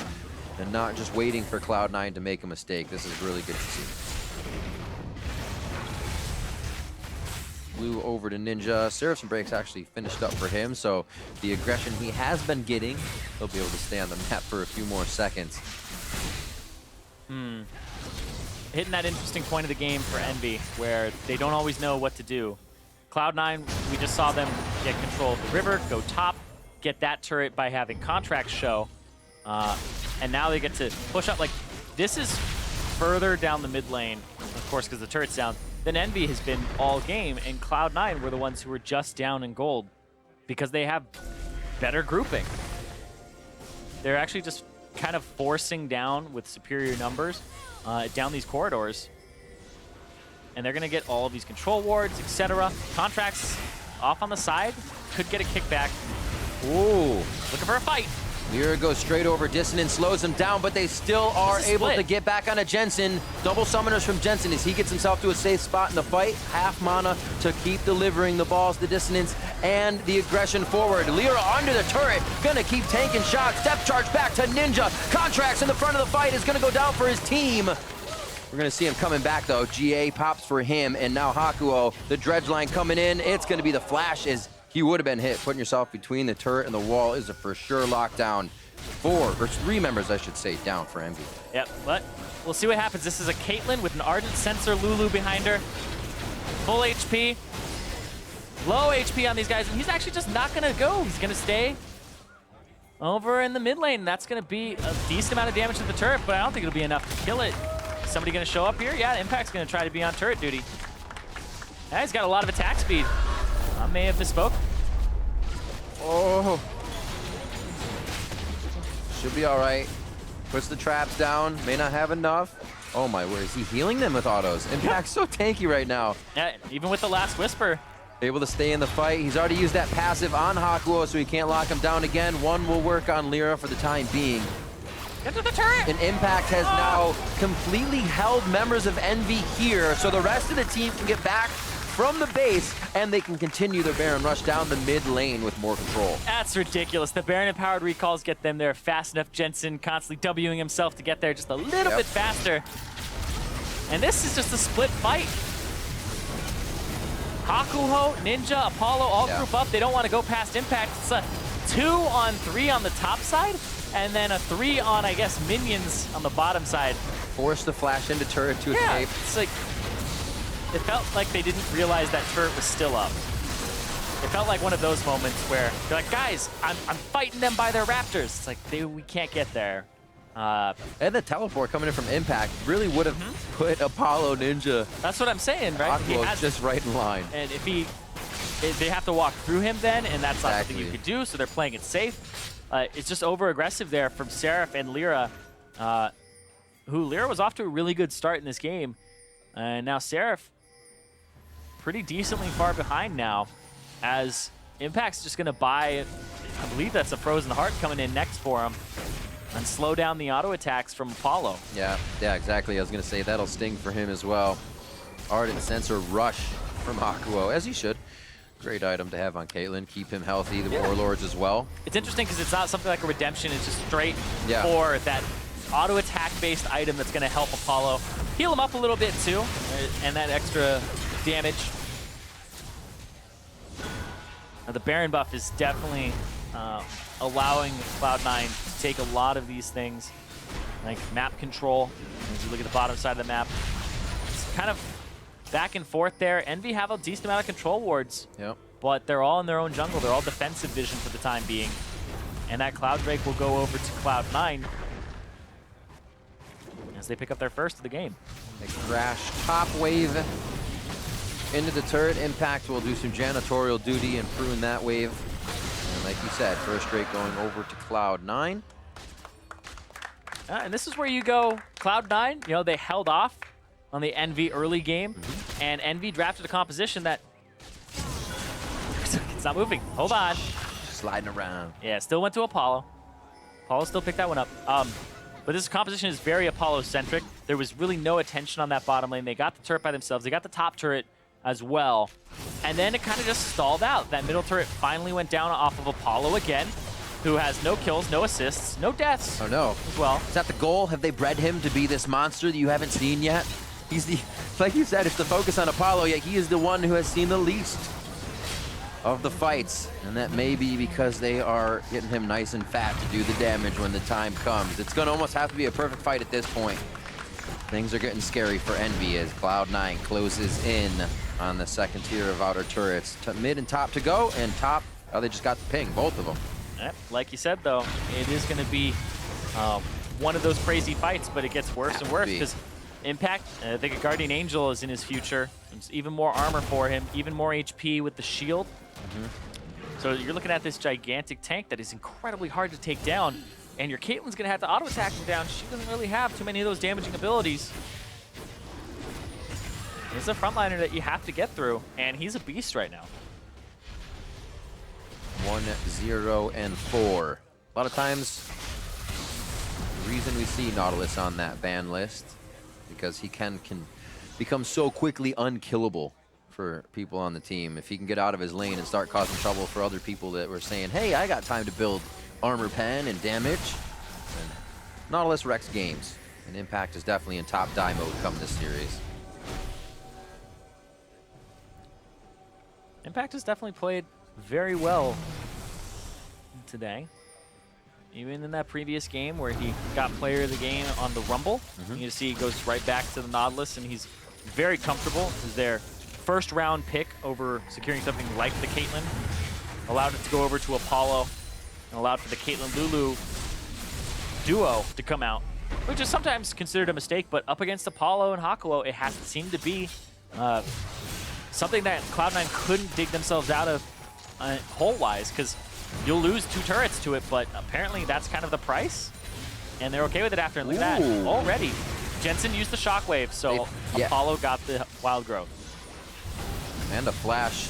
and not just waiting for Cloud9 to make a mistake. This is really good to see. Blue over to Ninja. Seraph and Breaks actually finished up for him, so the aggression he has been getting, he'll be able to stay on the map for a few more seconds. Hitting that interesting point of the game for Envy, where they don't always know what to do. Cloud9, we just saw them get control of the river, go top, get that turret by having Contracts show, and now they get to push up. Like, this is further down the mid lane, of course, because the turret's down, than Envy has been all game, and Cloud9 were the ones who were just down in gold because they have better grouping. They're actually just kind of forcing down with superior numbers down these corridors. And they're going to get all of these control wards, etc. Contracts off on the side. Could get a kickback. Ooh, looking for a fight. Lyra goes straight over. Dissonance slows them down, but they still are able to get back onto Jensen. Double summoners from Jensen as he gets himself to a safe spot in the fight. Half mana to keep delivering the balls, the Dissonance, and the aggression forward. Lyra under the turret, gonna keep tanking shots. Step charge back to Ninja. Contracts in the front of the fight is gonna go down for his team. We're gonna see him coming back though. GA pops for him, and now Hakuo, the dredge line coming in. It's gonna be the flash as he would have been hit. Putting yourself between the turret and the wall is a for sure lockdown. 3 members, I should say, down for Envy. Yep, but we'll see what happens. This is a Caitlyn with an Ardent Sensor Lulu behind her. Full HP. Low HP on these guys, and he's actually just not gonna go. He's gonna stay over in the mid lane. That's gonna be a decent amount of damage to the turret, but I don't think it'll be enough to kill it. Somebody gonna show up here? Yeah, Impact's gonna try to be on turret duty. Yeah, he's got a lot of attack speed. I may have misspoke. Oh. Should be all right. Puts the traps down. May not have enough. Oh my word, is he healing them with autos? Impact's so tanky right now. Yeah, even with the last Whisper. Able to stay in the fight. He's already used that passive on Hakuo, so he can't lock him down again. One will work on Lyra for the time being. Get to the turret! And Impact has now completely held members of Envy here, so the rest of the team can get back from the base, and they can continue their Baron rush down the mid lane with more control. That's ridiculous. The Baron empowered recalls get them there fast enough. Jensen constantly Wing himself to get there just a little bit faster. And this is just a split fight. Hakuho, Ninja, Apollo all group up. They don't want to go past Impact. It's a 2-on-3 on the top side, and then a 3 on, I guess, minions on the bottom side. Forced to flash into turret to escape. It's like, it felt like they didn't realize that turret was still up. It felt like one of those moments where they're like, guys, I'm fighting them by their raptors. It's like, we can't get there. And the teleport coming in from Impact really would have put Apollo Ninja. That's what I'm saying, right? He has just right in line. And if they have to walk through him then, and that's not something you could do, so they're playing it safe. It's just over-aggressive there from Seraph and Lyra, who Lyra was off to a really good start in this game. And now Seraph pretty decently far behind now, as Impact's just going to buy, I believe that's a Frozen Heart coming in next for him, and slow down the auto attacks from Apollo. Yeah, exactly. I was going to say that'll sting for him as well. Ardent Sensor Rush from Hakuo, as he should. Great item to have on Caitlyn. Keep him healthy, the Warlords as well. It's interesting because it's not something like a redemption. It's just straight for that auto attack based item that's going to help Apollo heal him up a little bit too, and that extra damage. Now the Baron buff is definitely allowing Cloud9 to take a lot of these things, like map control. As you look at the bottom side of the map, it's kind of back and forth there. Envy have a decent amount of control wards, but they're all in their own jungle. They're all defensive vision for the time being. And that Cloud Drake will go over to Cloud9 as they pick up their first of the game. They crash top wave into the turret. Impact will do some janitorial duty and prune that wave. And like you said, first Drake going over to Cloud9. And this is where you go, Cloud9, you know, they held off on the Envy early game, and Envy drafted a composition that it's not moving. Hold on. Sliding around. Yeah, still went to Apollo. Apollo still picked that one up. But this composition is very Apollo-centric. There was really no attention on that bottom lane. They got the turret by themselves. They got the top turret as well. And then it kind of just stalled out. That middle turret finally went down off of Apollo again, who has no kills, no assists, no deaths. Oh no. As well. Is that the goal? Have they bred him to be this monster that you haven't seen yet? He's the, like you said, it's the focus on Apollo, yet he is the one who has seen the least of the fights. And that may be because they are getting him nice and fat to do the damage when the time comes. It's gonna almost have to be a perfect fight at this point. Things are getting scary for Envy as Cloud9 closes in on the second tier of outer turrets. Mid and top to go, and top, oh, they just got the ping, both of them. Like you said, though, it is going to be one of those crazy fights, but it gets worse and worse because Impact, I think a Guardian Angel is in his future. There's even more armor for him, even more HP with the shield. So you're looking at this gigantic tank that is incredibly hard to take down, and your Caitlyn's going to have to auto-attack him down. She doesn't really have too many of those damaging abilities. This is a frontliner that you have to get through, and he's a beast right now. 1, 0, and 4. A lot of times, the reason we see Nautilus on that ban list, because he can become so quickly unkillable for people on the team. If he can get out of his lane and start causing trouble for other people that were saying, hey, I got time to build armor pen and damage, and Nautilus wrecks games. And Impact is definitely in top die mode come this series. Impact has definitely played very well today. Even in that previous game where he got player of the game on the Rumble, you see he goes right back to the Nautilus, and he's very comfortable. This is their first round pick over securing something like the Caitlyn. Allowed it to go over to Apollo, and allowed for the Caitlyn Lulu duo to come out, which is sometimes considered a mistake, but up against Apollo and Hakuo, it has seemed to be something that Cloud9 couldn't dig themselves out of hole-wise, because you'll lose 2 turrets to it, but apparently that's kind of the price, and they're okay with it after. And look at that, already. Jensen used the shockwave, so Apollo got the wild growth. And a flash.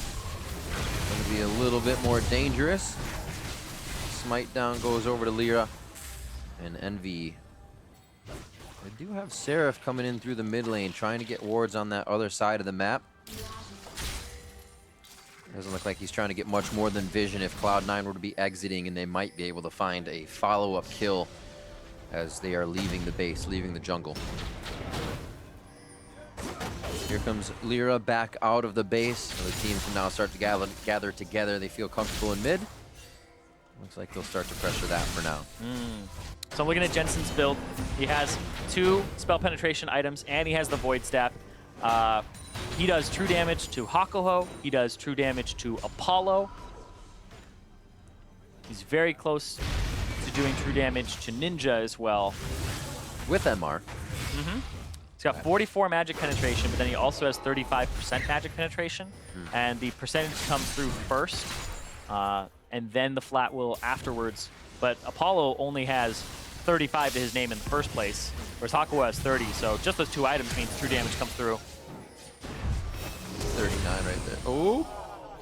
Going to be a little bit more dangerous. Smite down goes over to Lyra. And Envy. They do have Seraph coming in through the mid lane, trying to get wards on that other side of the map. Doesn't look like he's trying to get much more than vision if Cloud9 were to be exiting, and they might be able to find a follow-up kill as they are leaving the base, leaving the jungle. Here comes Lyra back out of the base. So the teams can now start to gather together. They feel comfortable in mid. Looks like they'll start to pressure that for now. So looking at Jensen's build, he has 2 spell penetration items, and he has the Void Staff. He does true damage to Hakuho. He does true damage to Apollo. He's very close to doing true damage to Ninja as well. With MR. He's got 44 magic penetration, but then he also has 35% magic penetration. And the percentage comes through first, and then the flat will afterwards. But Apollo only has 35 to his name in the first place, whereas Hakuho has 30. So just those 2 items means true damage comes through. 39 right there. Oh,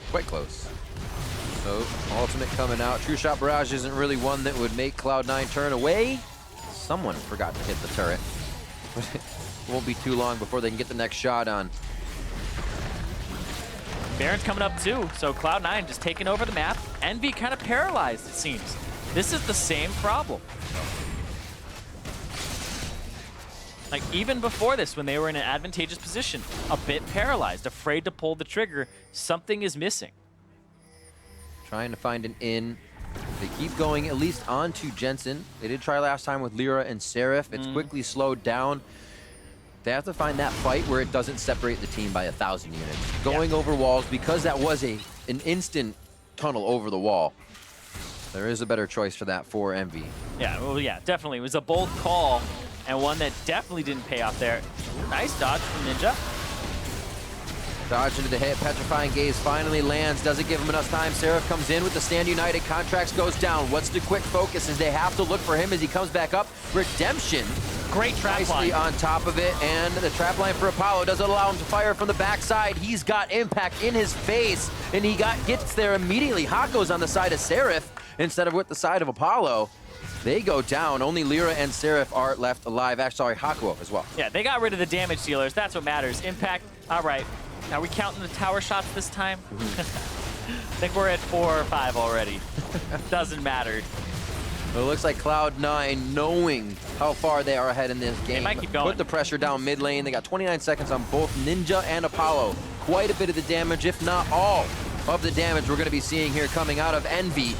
quite close. So ultimate coming out. True Shot Barrage isn't really one that would make Cloud9 turn away. Someone forgot to hit the turret. It won't be too long before they can get the next shot on. Baron's coming up too, so Cloud9 just taking over the map. Envy kind of paralyzed, it seems. This is the same problem. Like, even before this, when they were in an advantageous position, a bit paralyzed, afraid to pull the trigger, something is missing. Trying to find an in. They keep going at least onto Jensen. They did try last time with Lyra and Seraph. It's quickly slowed down. They have to find that fight where it doesn't separate the team by 1,000 units. Going over walls, because that was an instant tunnel over the wall. There is a better choice for that for Envy. Yeah, well, yeah, definitely. It was a bold call, and one that definitely didn't pay off there. Nice dodge from Ninja. Dodge into the hit, Petrifying Gaze finally lands, doesn't give him enough time. Seraph comes in with the Stand United, Contracts goes down. What's the quick focus as they have to look for him as he comes back up? Redemption. Great trap Nicely line. on top of it, and the trap line for Apollo doesn't allow him to fire from the backside. He's got impact in his face, and he gets there immediately. Hako's on the side of Seraph instead of with the side of Apollo. They go down. Only Lyra and Seraph are left alive. Actually, sorry, Hakuo as well. Yeah, they got rid of the damage dealers. That's what matters. Impact, all right. Are we counting the tower shots this time? I think we're at 4 or 5 already. Doesn't matter. It looks like Cloud9, knowing how far they are ahead in this game, they might keep going. Put the pressure down mid lane. They got 29 seconds on both Ninja and Apollo. Quite a bit of the damage, if not all of the damage we're going to be seeing here coming out of Envy.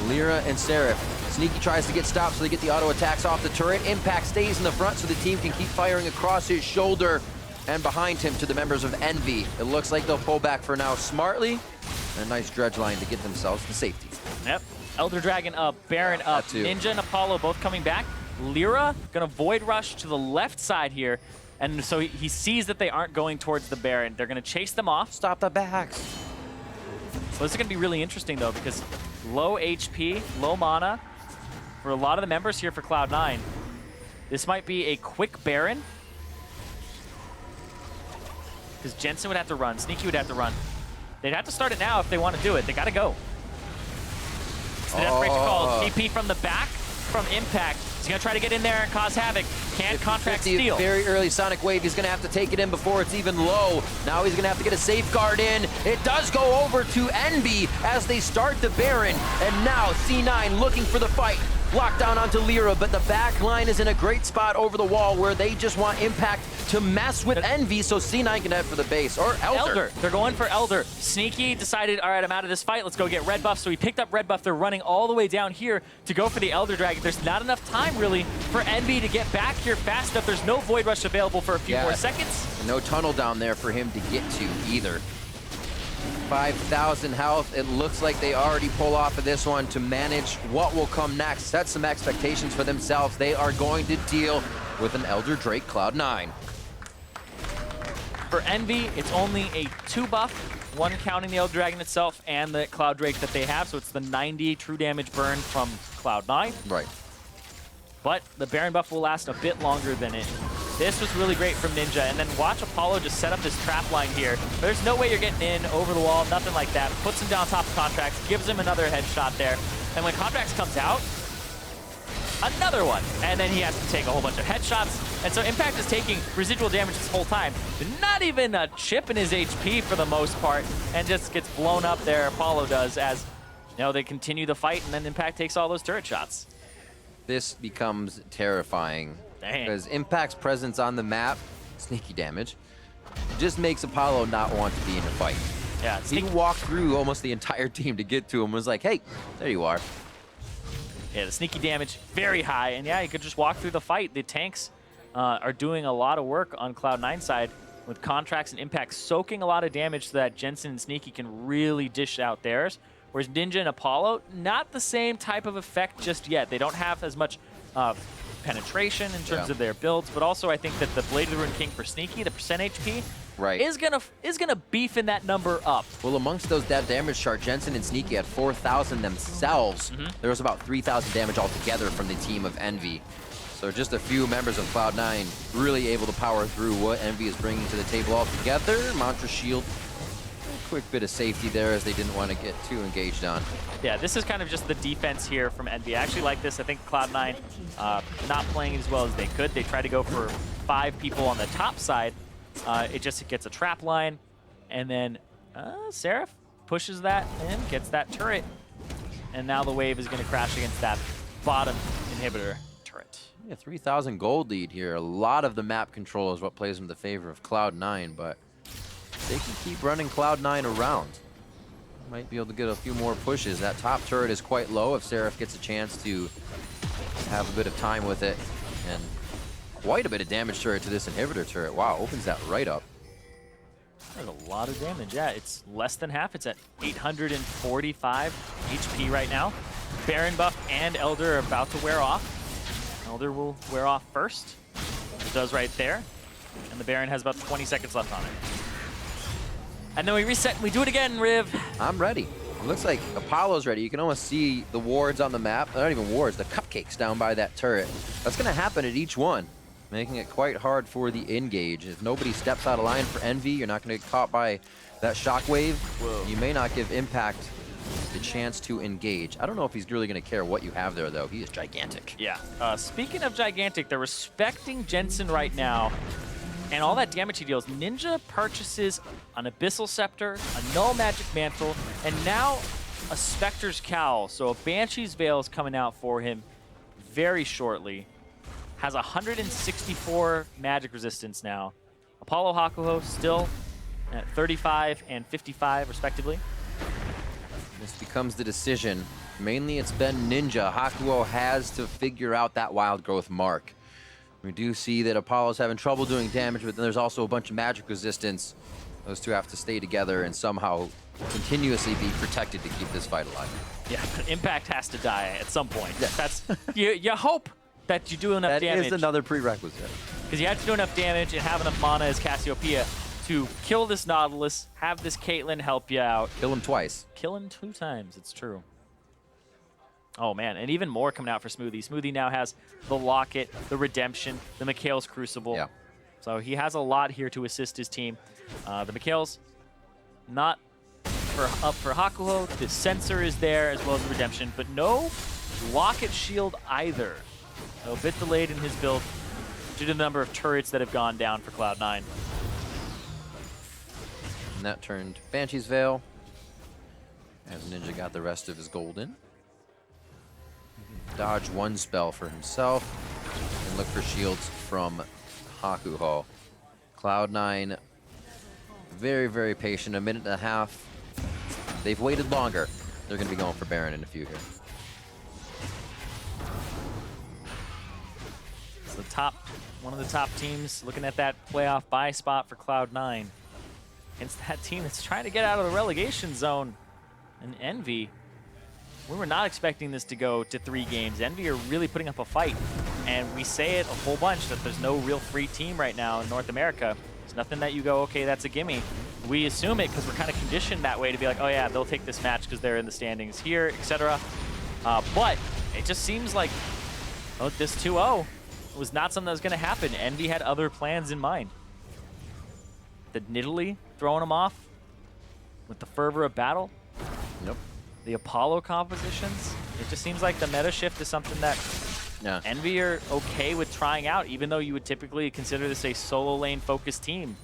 Lyra and Seraph. Sneaky tries to get stopped so they get the auto attacks off the turret. Impact stays in the front so the team can keep firing across his shoulder and behind him to the members of Envy. It looks like they'll pull back for now smartly. And a nice dredge line to get themselves to safety. Yep. Elder Dragon up, Baron up, Ninja and Apollo both coming back. Lyra gonna Void Rush to the left side here. And so he sees that they aren't going towards the Baron. They're gonna chase them off. Stop the backs. So this is gonna be really interesting though, because low HP, low mana for a lot of the members here for Cloud9. This might be a quick Baron. Because Jensen would have to run, Sneaky would have to run. They'd have to start it now if they want to do it. They gotta go. It's the desperation call. TP from the back from Impact. He's gonna try to get in there and cause havoc. Can't Contract steal. Very early Sonic Wave. He's gonna have to take it in before it's even low. Now he's gonna have to get a safeguard in. It does go over to Envy as they start the Baron. And now C9 looking for the fight. Lockdown onto Lyra, but the back line is in a great spot over the wall where they just want Impact to mess with Envy, so C9 can head for the base, or Elder. They're going for Elder. Sneaky decided, all right, I'm out of this fight. Let's go get red buff. So he picked up red buff. They're running all the way down here to go for the Elder Dragon. There's not enough time, really, for Envy to get back here fast enough. There's no Void Rush available for a few more seconds. And no tunnel down there for him to get to either. 5,000 health. It looks like they already pull off of this one to manage what will come next. Set some expectations for themselves. They are going to deal with an Elder Drake Cloud9. For Envy, it's only a 2 buff, 1 counting the Elder Dragon itself and the Cloud Drake that they have, so it's the 90 true damage burn from Cloud9. Right. But the Baron buff will last a bit longer than it. This was really great from Ninja, and then watch Apollo just set up this trap line here. There's no way you're getting in over the wall, nothing like that. Puts him down top of Contracts, gives him another headshot there. And when Contracts comes out, another one. And then he has to take a whole bunch of headshots. And so Impact is taking residual damage this whole time. Not even a chip in his HP for the most part, and just gets blown up there, Apollo does, as you know, they continue the fight, and then Impact takes all those turret shots. This becomes terrifying. Dang. Because Impact's presence on the map, sneaky damage, just makes Apollo not want to be in a fight. Yeah, he walked through almost the entire team to get to him, was like, hey, there you are. Yeah, the sneaky damage, very high, and yeah, you could just walk through the fight. The tanks are doing a lot of work on Cloud9 side with Contracts and Impact soaking a lot of damage so that Jensen and Sneaky can really dish out theirs. Whereas Ninja and Apollo, not the same type of effect just yet. They don't have as much penetration in terms of their builds, but also I think that the Blade of the Ruined King for Sneaky, the percent HP, is gonna beef in that number up. Well, amongst that damage chart, Jensen and Sneaky had 4,000 themselves. There was about 3,000 damage altogether from the team of Envy. So just a few members of Cloud9 really able to power through what Envy is bringing to the table altogether. Mantra Shield, a quick bit of safety there as they didn't want to get too engaged on. Yeah, this is kind of just the defense here from Envy. I actually like this. I think Cloud9 not playing as well as they could. They try to go for 5 people on the top side. It just gets a trap line, and then Seraph pushes that in, gets that turret, and now the wave is going to crash against that bottom inhibitor turret. Yeah, 3,000 gold lead here. A lot of the map control is what plays in the favor of Cloud9, but they can keep running Cloud9 around. Might be able to get a few more pushes. That top turret is quite low if Seraph gets a chance to have a bit of time with it. And quite a bit of damage turret to this inhibitor turret. Wow, opens that right up. There's a lot of damage. Yeah, it's less than half. It's at 845 HP right now. Baron buff and Elder are about to wear off. Elder will wear off first. It does right there. And the Baron has about 20 seconds left on it. And then we reset and we do it again, Riv. I'm ready. It looks like Apollo's ready. You can almost see the wards on the map. They're not even wards, the cupcakes down by that turret. That's going to happen at each one, making it quite hard for the engage. If nobody steps out of line for Envy, you're not going to get caught by that shockwave. Whoa. You may not give Impact the chance to engage. I don't know if he's really going to care what you have there, though. He is gigantic. Yeah. Speaking of gigantic, they're respecting Jensen right now. And all that damage he deals. Ninja purchases an Abyssal Scepter, a Null Magic Mantle, and now a Spectre's Cowl. So a Banshee's Veil is coming out for him very shortly. Has 164 magic resistance now. Apollo Hakuho still at 35 and 55 respectively. This becomes the decision. Mainly it's been Ninja. Hakuho has to figure out that wild growth mark. We do see that Apollo's having trouble doing damage, but then there's also a bunch of magic resistance. Those two have to stay together and somehow continuously be protected to keep this fight alive. Yeah, but Impact has to die at some point. Yeah. That's you hope that you do enough damage. That is another prerequisite. Because you have to do enough damage and have enough mana as Cassiopeia to kill this Nautilus, have this Caitlyn help you out. Kill him twice. Kill him 2 times, it's true. Oh man, and even more coming out for Smoothie. Smoothie now has the Locket, the Redemption, the Mikhail's Crucible. Yeah. So he has a lot here to assist his team. The Mikhail's not up for Hakuho. The Sensor is there as well as the Redemption, but no Locket Shield either. So a bit delayed in his build due to the number of turrets that have gone down for Cloud9. And that turned Banshee's Veil as Ninja got the rest of his golden. Dodge 1 spell for himself and look for shields from Hakuho. Cloud9 very, very patient. 1.5 minutes. They've waited longer. They're going to be going for Baron in a few here. It's one of the top teams looking at that playoff bye spot for Cloud9. Against that team that's trying to get out of the relegation zone. And Envy, we were not expecting this to go to 3 games. Envy are really putting up a fight. And we say it a whole bunch that there's no real free team right now in North America. It's nothing that you go, okay, that's a gimme. We assume it because we're kind of conditioned that way to be like, oh yeah, they'll take this match because they're in the standings here, etc. But it just seems like this 2-0 was not something that was going to happen. Envy had other plans in mind. The Nidalee throwing them off with the fervor of battle. Yep. The Apollo compositions. It just seems like the meta shift is something that Envy are okay with trying out, even though you would typically consider this a solo lane focused team.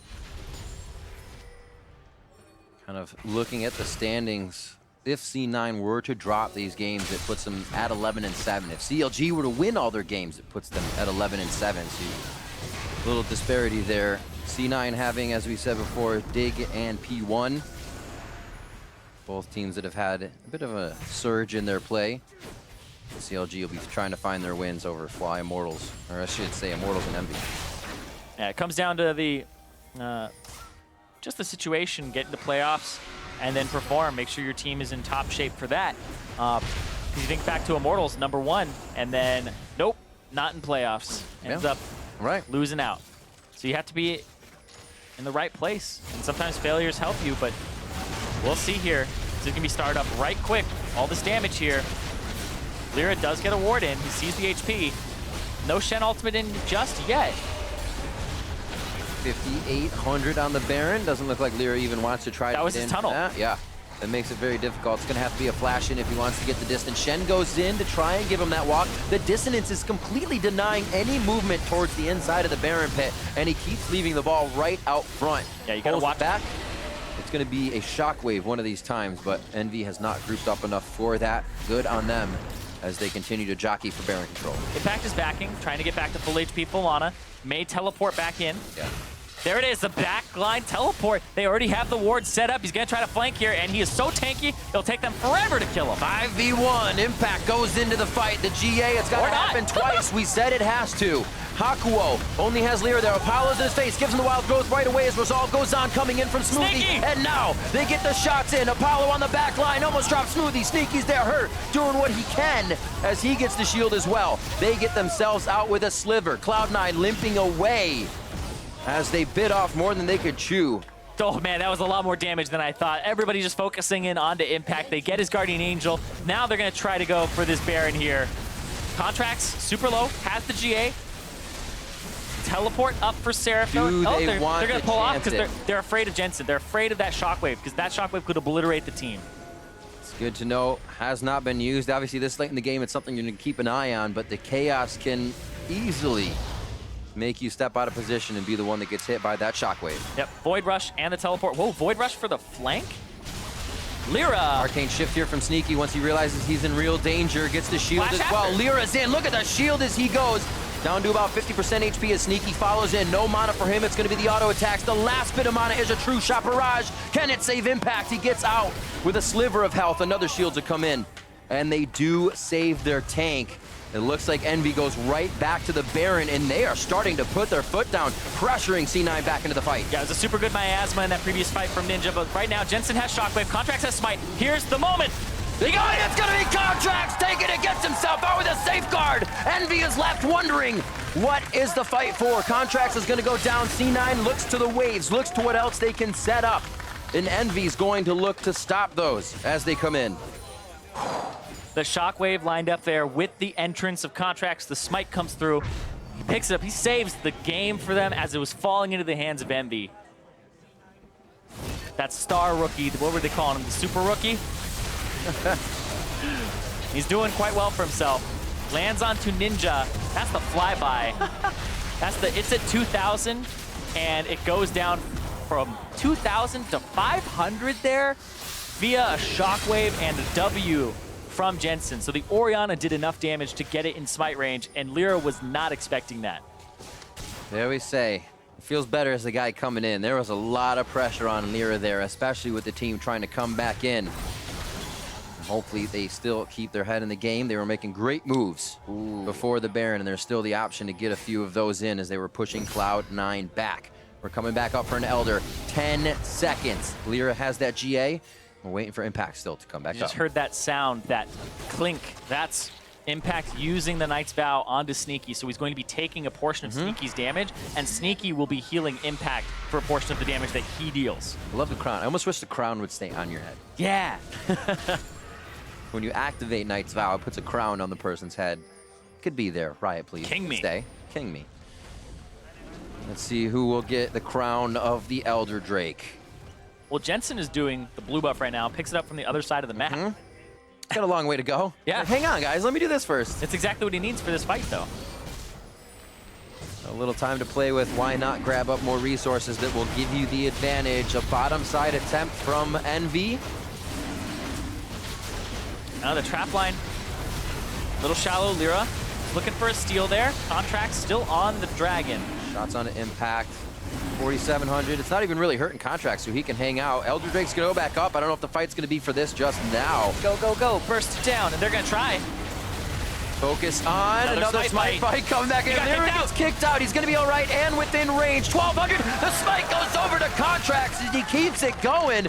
Kind of looking at the standings, if C9 were to drop these games, it puts them at 11-7. If CLG were to win all their games, it puts them at 11-7. So a little disparity there. C9 having, as we said before, Dig and P1. Both teams that have had a bit of a surge in their play. CLG will be trying to find their wins over Fly Immortals, or I should say Immortals and Envy. Yeah, it comes down to the just the situation, get into playoffs, and then perform. Make sure your team is in top shape for that. You think back to Immortals, #1, and then nope, not in playoffs. Ends up losing out. So you have to be in the right place, and sometimes failures help you, but we'll see here. This is gonna be started up right quick. All this damage here. Lyra does get a ward in. He sees the HP. No Shen ultimate in just yet. 5,800 on the Baron. Doesn't look like Lyra even wants to try to get in. That was his tunnel. Yeah, that makes it very difficult. It's going to have to be a flash in if he wants to get the distance. Shen goes in to try and give him that walk. The dissonance is completely denying any movement towards the inside of the Baron pit, and he keeps leaving the ball right out front. Yeah, you got to watch back. It's going to be a shockwave one of these times, but Envy has not grouped up enough for that. Good on them as they continue to jockey for Baron control. Impact is backing, trying to get back to full HP, full mana. May teleport back in. Yeah. There it is, the backline teleport. They already have the ward set up. He's going to try to flank here, and he is so tanky, it'll take them forever to kill him. 5v1, Impact goes into the fight. The GA, it's got to happen twice. We said it has to. Hakuo only has Lyra there. Apollo's in his face, gives him the wild growth right away as Resolve goes on, coming in from Smoothie. Sneaky. And now they get the shots in. Apollo on the back line, almost drops Smoothie. Sneaky's there, hurt, doing what he can as he gets the shield as well. They get themselves out with a sliver. Cloud9 limping away as they bit off more than they could chew. Oh man, that was a lot more damage than I thought. Everybody just focusing in onto Impact. They get his Guardian Angel. Now they're going to try to go for this Baron here. Contracts, super low, has the GA. Teleport up for Seraphim. They're going to pull off because they're afraid of Jensen. They're afraid of that Shockwave because that Shockwave could obliterate the team. It's good to know. Has not been used. Obviously, this late in the game, it's something you're going to keep an eye on, but the Chaos can easily make you step out of position and be the one that gets hit by that Shockwave. Yep, Void Rush and the teleport. Whoa, Void Rush for the flank? Lyra. Arcane shift here from Sneaky once he realizes he's in real danger. Gets the shield as well. Lyra's in. Look at the shield as he goes. Down to about 50% HP as Sneaky follows in. No mana for him. It's going to be the auto attacks. The last bit of mana is a true shot barrage. Can it save Impact? He gets out with a sliver of health. Another shield to come in. And they do save their tank. It looks like Envy goes right back to the Baron, and they are starting to put their foot down, pressuring C9 back into the fight. Yeah, it was a super good miasma in that previous fight from Ninja, but right now Jensen has Shockwave, Contracts has Smite. Here's the moment. They got it! It's gonna be Contracts taking it, gets himself out with a safeguard. Envy is left wondering, what is the fight for? Contracts is gonna go down. C9 looks to the waves, looks to what else they can set up. And Envy's going to look to stop those as they come in. The Shockwave lined up there with the entrance of Contracts. The Smite comes through. He picks it up. He saves the game for them as it was falling into the hands of Envy. That star rookie, what were they calling him? The super rookie? He's doing quite well for himself. Lands onto Ninja. That's the flyby. It's at 2,000, and it goes down from 2,000 to 500 there via a Shockwave and a W from Jensen. So the Orianna did enough damage to get it in smite range, and Lyra was not expecting that. There we say, it feels better as the guy coming in. There was a lot of pressure on Lyra there, especially with the team trying to come back in. Hopefully they still keep their head in the game. They were making great moves before the Baron, and there's still the option to get a few of those in as they were pushing Cloud9 back. We're coming back up for an Elder. 10 seconds. Lyra has that GA. We're waiting for Impact still to come back up. You just heard that sound, that clink. That's Impact using the Knight's Vow onto Sneaky. So he's going to be taking a portion of Sneaky's damage, and Sneaky will be healing Impact for a portion of the damage that he deals. I love the crown. I almost wish the crown would stay on your head. Yeah. When you activate Knight's Vow, it puts a crown on the person's head. Could be there. Riot, please. King me. Stay. King me. Let's see who will get the crown of the Elder Drake. Well, Jensen is doing the blue buff right now, picks it up from the other side of the map. Got a long way to go. Yeah. But hang on, guys. Let me do this first. It's exactly what he needs for this fight, though. A little time to play with. Why not grab up more resources that will give you the advantage? A bottom side attempt from Envy. Now the trap line, a little shallow. Lyra looking for a steal there. Contract still on the Dragon. Shots on Impact. 4,700. It's not even really hurting Contract, so he can hang out. Elder Drake's gonna go back up. I don't know if the fight's gonna be for this just now. Go, go, go. Burst it down, and they're gonna try. Focus on another smite fight coming back in. There he gets kicked out. He's gonna be all right and within range. 1,200. The smite goes over to Contracts and he keeps it going.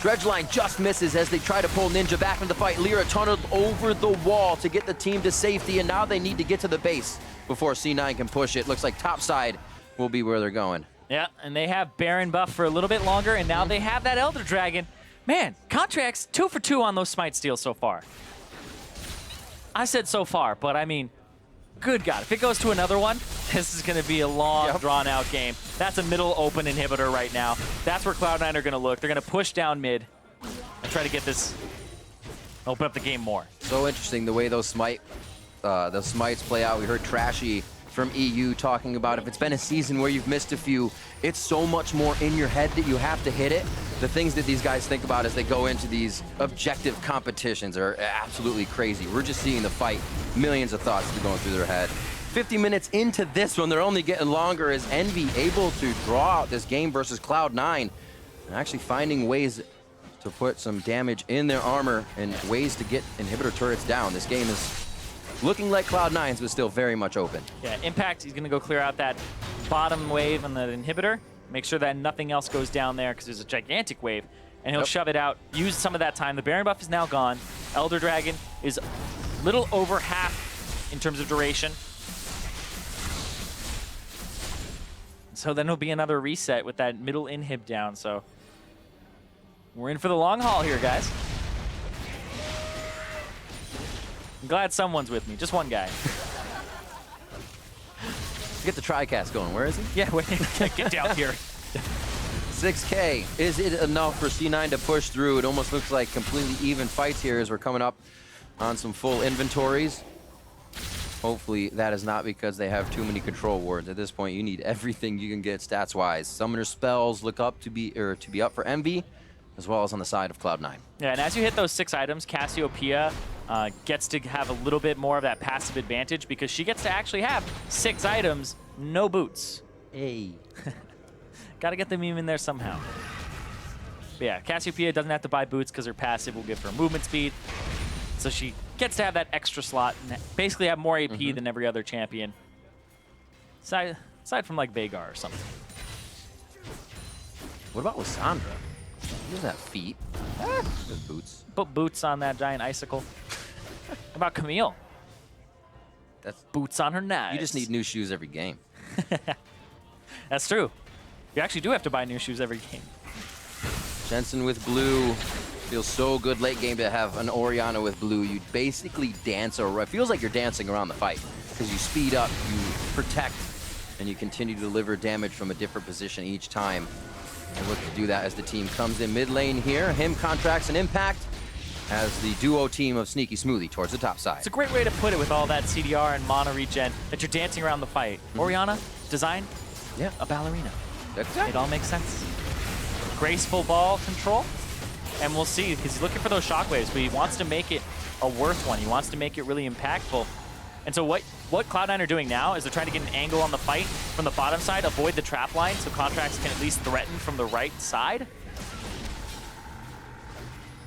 Dredgeline just misses as they try to pull Ninja back into the fight. Lyra tunneled over the wall to get the team to safety, and now they need to get to the base before C9 can push it. Looks like top side will be where they're going. Yeah, and they have Baron buff for a little bit longer, and now they have that Elder Dragon. Man, Contracts 2 for 2 on those smite steals so far. I said so far, but I mean, good God. If it goes to another one, this is going to be a long, drawn-out game. That's a middle open inhibitor right now. That's where Cloud9 are going to look. They're going to push down mid and try to get this, open up the game more. So interesting the way those smites play out. We heard Trashy from EU talking about if it's been a season where you've missed a few, it's so much more in your head that you have to hit it. The things that these guys think about as they go into these objective competitions are absolutely crazy. We're just seeing the fight. Millions of thoughts going through their head. 50 minutes into this one, they're only getting longer as Envy able to draw out this game versus Cloud9 and actually finding ways to put some damage in their armor and ways to get inhibitor turrets down. This game is looking like Cloud9's, but still very much open. Yeah, Impact, he's going to go clear out that bottom wave on the inhibitor, make sure that nothing else goes down there because there's a gigantic wave, and he'll shove it out, use some of that time. The Baron buff is now gone. Elder Dragon is a little over half in terms of duration. So then it'll be another reset with that middle inhib down, so we're in for the long haul here, guys. I'm glad someone's with me, just one guy. Get the TriCast going, where is he? Yeah, wait, get down here. 6K, is it enough for C9 to push through? It almost looks like completely even fights here as we're coming up on some full inventories. Hopefully that is not because they have too many control wards. At this point, you need everything you can get stats-wise. Summoner spells look up to be up for Envy, as well as on the side of Cloud9. Yeah, and as you hit those 6 items, Cassiopeia gets to have a little bit more of that passive advantage because she gets to actually have 6 items, no boots. Hey. Got to get them even in there somehow. But yeah, Cassiopeia doesn't have to buy boots because her passive will give her movement speed. So she gets to have that extra slot and basically have more AP than every other champion. Aside from like Veigar or something. What about Lissandra? She doesn't have feet. With boots. Put boots on that giant icicle. What about Camille? That's boots on her knives. You just need new shoes every game. That's true. You actually do have to buy new shoes every game. Jensen with blue. Feels so good late game to have an Orianna with blue. You basically dance around. It feels like you're dancing around the fight because you speed up, you protect, and you continue to deliver damage from a different position each time. And look to do that as the team comes in mid lane here. Him contracts an impact as the duo team of Sneaky Smoothie towards the top side. It's a great way to put it with all that CDR and mono regen that you're dancing around the fight. Orianna, design, a ballerina. It all makes sense. Graceful ball control. And we'll see, because he's looking for those shockwaves, but he wants to make it a worth one. He wants to make it really impactful. And so what Cloud9 are doing now is they're trying to get an angle on the fight from the bottom side, avoid the trap line so Contracts can at least threaten from the right side.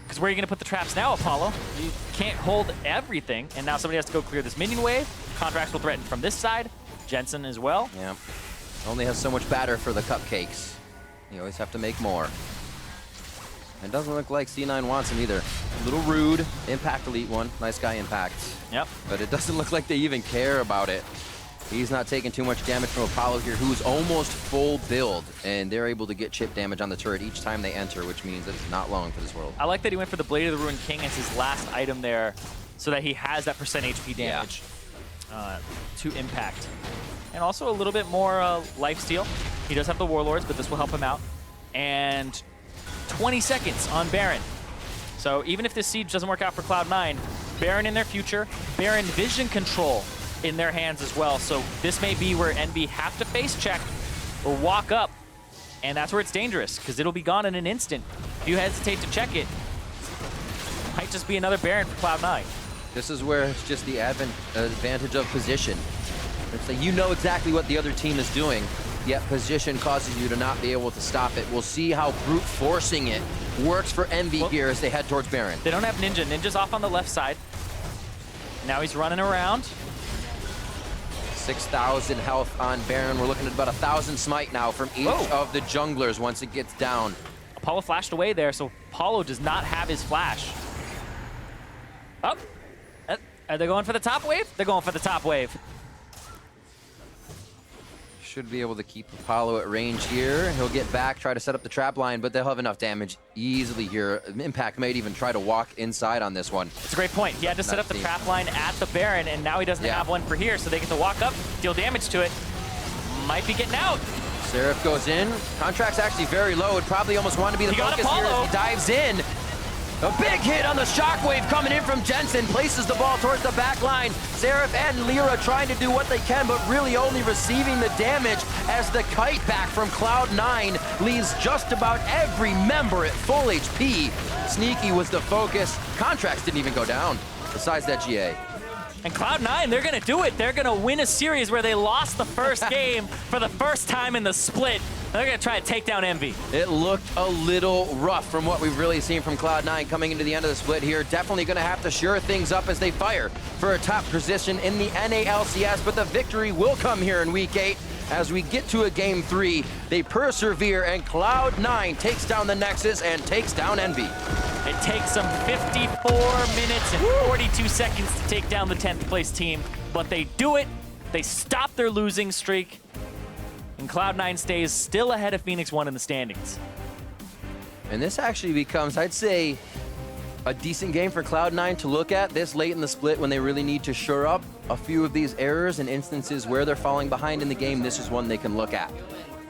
Because where are you going to put the traps now, Apollo? You can't hold everything, and now somebody has to go clear this minion wave. Contracts will threaten from this side. Jensen as well. Yeah. Only has so much batter for the cupcakes. You always have to make more. It doesn't look like C9 wants him either. A little rude. Impact Elite one. Nice guy Impact. Yep. But it doesn't look like they even care about it. He's not taking too much damage from Apollo here, who's almost full build. And they're able to get chip damage on the turret each time they enter, which means that it's not long for this world. I like that he went for the Blade of the Ruined King as his last item there so that he has that % HP damage to Impact. And also a little bit more lifesteal. He does have the Warlords, but this will help him out. And 20 seconds on Baron. So even if this siege doesn't work out for Cloud9, Baron in their future, Baron vision control in their hands as well. So this may be where Envy have to face check or walk up, and that's where it's dangerous because it'll be gone in an instant. If you hesitate to check it, might just be another Baron for Cloud9. This is where it's just the advantage of position. It's like you know exactly what the other team is doing, yet position causes you to not be able to stop it. We'll see how brute forcing it works for Envy here as they head towards Baron. They don't have Ninja. Ninja's off on the left side. Now he's running around. 6,000 health on Baron. We're looking at about 1,000 smite now from each of the junglers once it gets down. Apollo flashed away there, so Apollo does not have his flash. Oh, are they going for the top wave? They're going for the top wave. Should be able to keep Apollo at range here. He'll get back, try to set up the trap line, but they'll have enough damage easily here. Impact might even try to walk inside on this one. It's a great point. He had to set up the trap line at the Baron, and now he doesn't have one for here, so they get to walk up, deal damage to it. Might be getting out. Seraph goes in. Contract's actually very low. Would probably almost want to be the focus here as he dives in. A big hit on the shockwave coming in from Jensen. Places the ball towards the back line. Seraph and Lyra trying to do what they can, but really only receiving the damage as the kite back from Cloud9 leaves just about every member at full HP. Sneaky was the focus. Contracts didn't even go down, besides that GA. And Cloud9, they're going to do it. They're going to win a series where they lost the first game for the first time in the split. They're going to try to take down Envy. It looked a little rough from what we've really seen from Cloud9 coming into the end of the split here. Definitely going to have to shore things up as they fire for a top position in the NALCS, but the victory will come here in Week 8. As we get to a Game 3, they persevere, and Cloud9 takes down the Nexus and takes down Envy. It takes them 54 minutes and 42 seconds to take down the 10th place team, but they do it. They stop their losing streak, and Cloud9 stays still ahead of Phoenix 1 in the standings. And this actually becomes, I'd say, a decent game for Cloud9 to look at this late in the split when they really need to shore up a few of these errors and instances where they're falling behind in the game. This is one they can look at.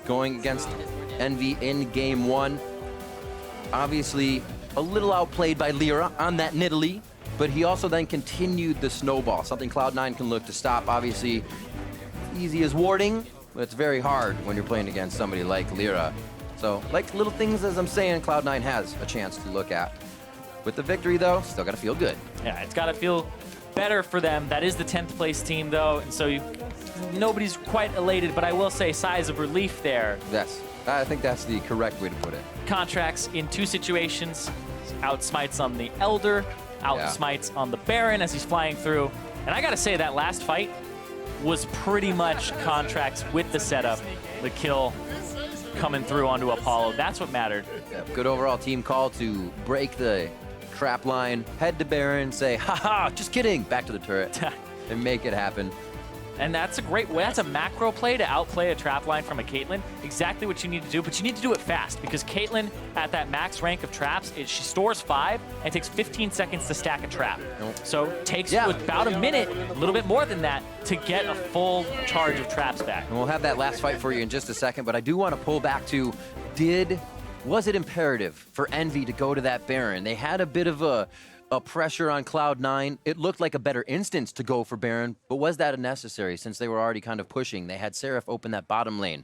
Going against Envy in Game 1, obviously a little outplayed by Lyra on that Nidalee, but he also then continued the snowball, something Cloud9 can look to stop. Obviously, easy as warding, but it's very hard when you're playing against somebody like Lyra. So, like little things, as I'm saying, Cloud9 has a chance to look at. With the victory, though, still got to feel good. Yeah, it's got to feel better for them. That is the 10th place team, though, and so nobody's quite elated, but I will say sighs of relief there. Yes, I think that's the correct way to put it. Contracts in 2 situations, outsmites on the Elder, outsmites on the Baron as he's flying through. And I got to say, that last fight was pretty much Contracts with the setup, the kill coming through onto Apollo. That's what mattered. Yeah, good overall team call to break the trap line, head to Baron, say, haha, just kidding, back to the turret, and make it happen. And that's a great way. That's a macro play to outplay a trap line from a Caitlyn. Exactly what you need to do, but you need to do it fast because Caitlyn, at that max rank of traps, she stores 5 and it takes 15 seconds to stack a trap. So it takes you about a minute, a little bit more than that, to get a full charge of traps back. And we'll have that last fight for you in just a second, but I do want to pull back to, was it imperative for Envy to go to that Baron? They had a bit of a pressure on Cloud9. It looked like a better instance to go for Baron, but was that unnecessary since they were already kind of pushing? They had Seraph open that bottom lane.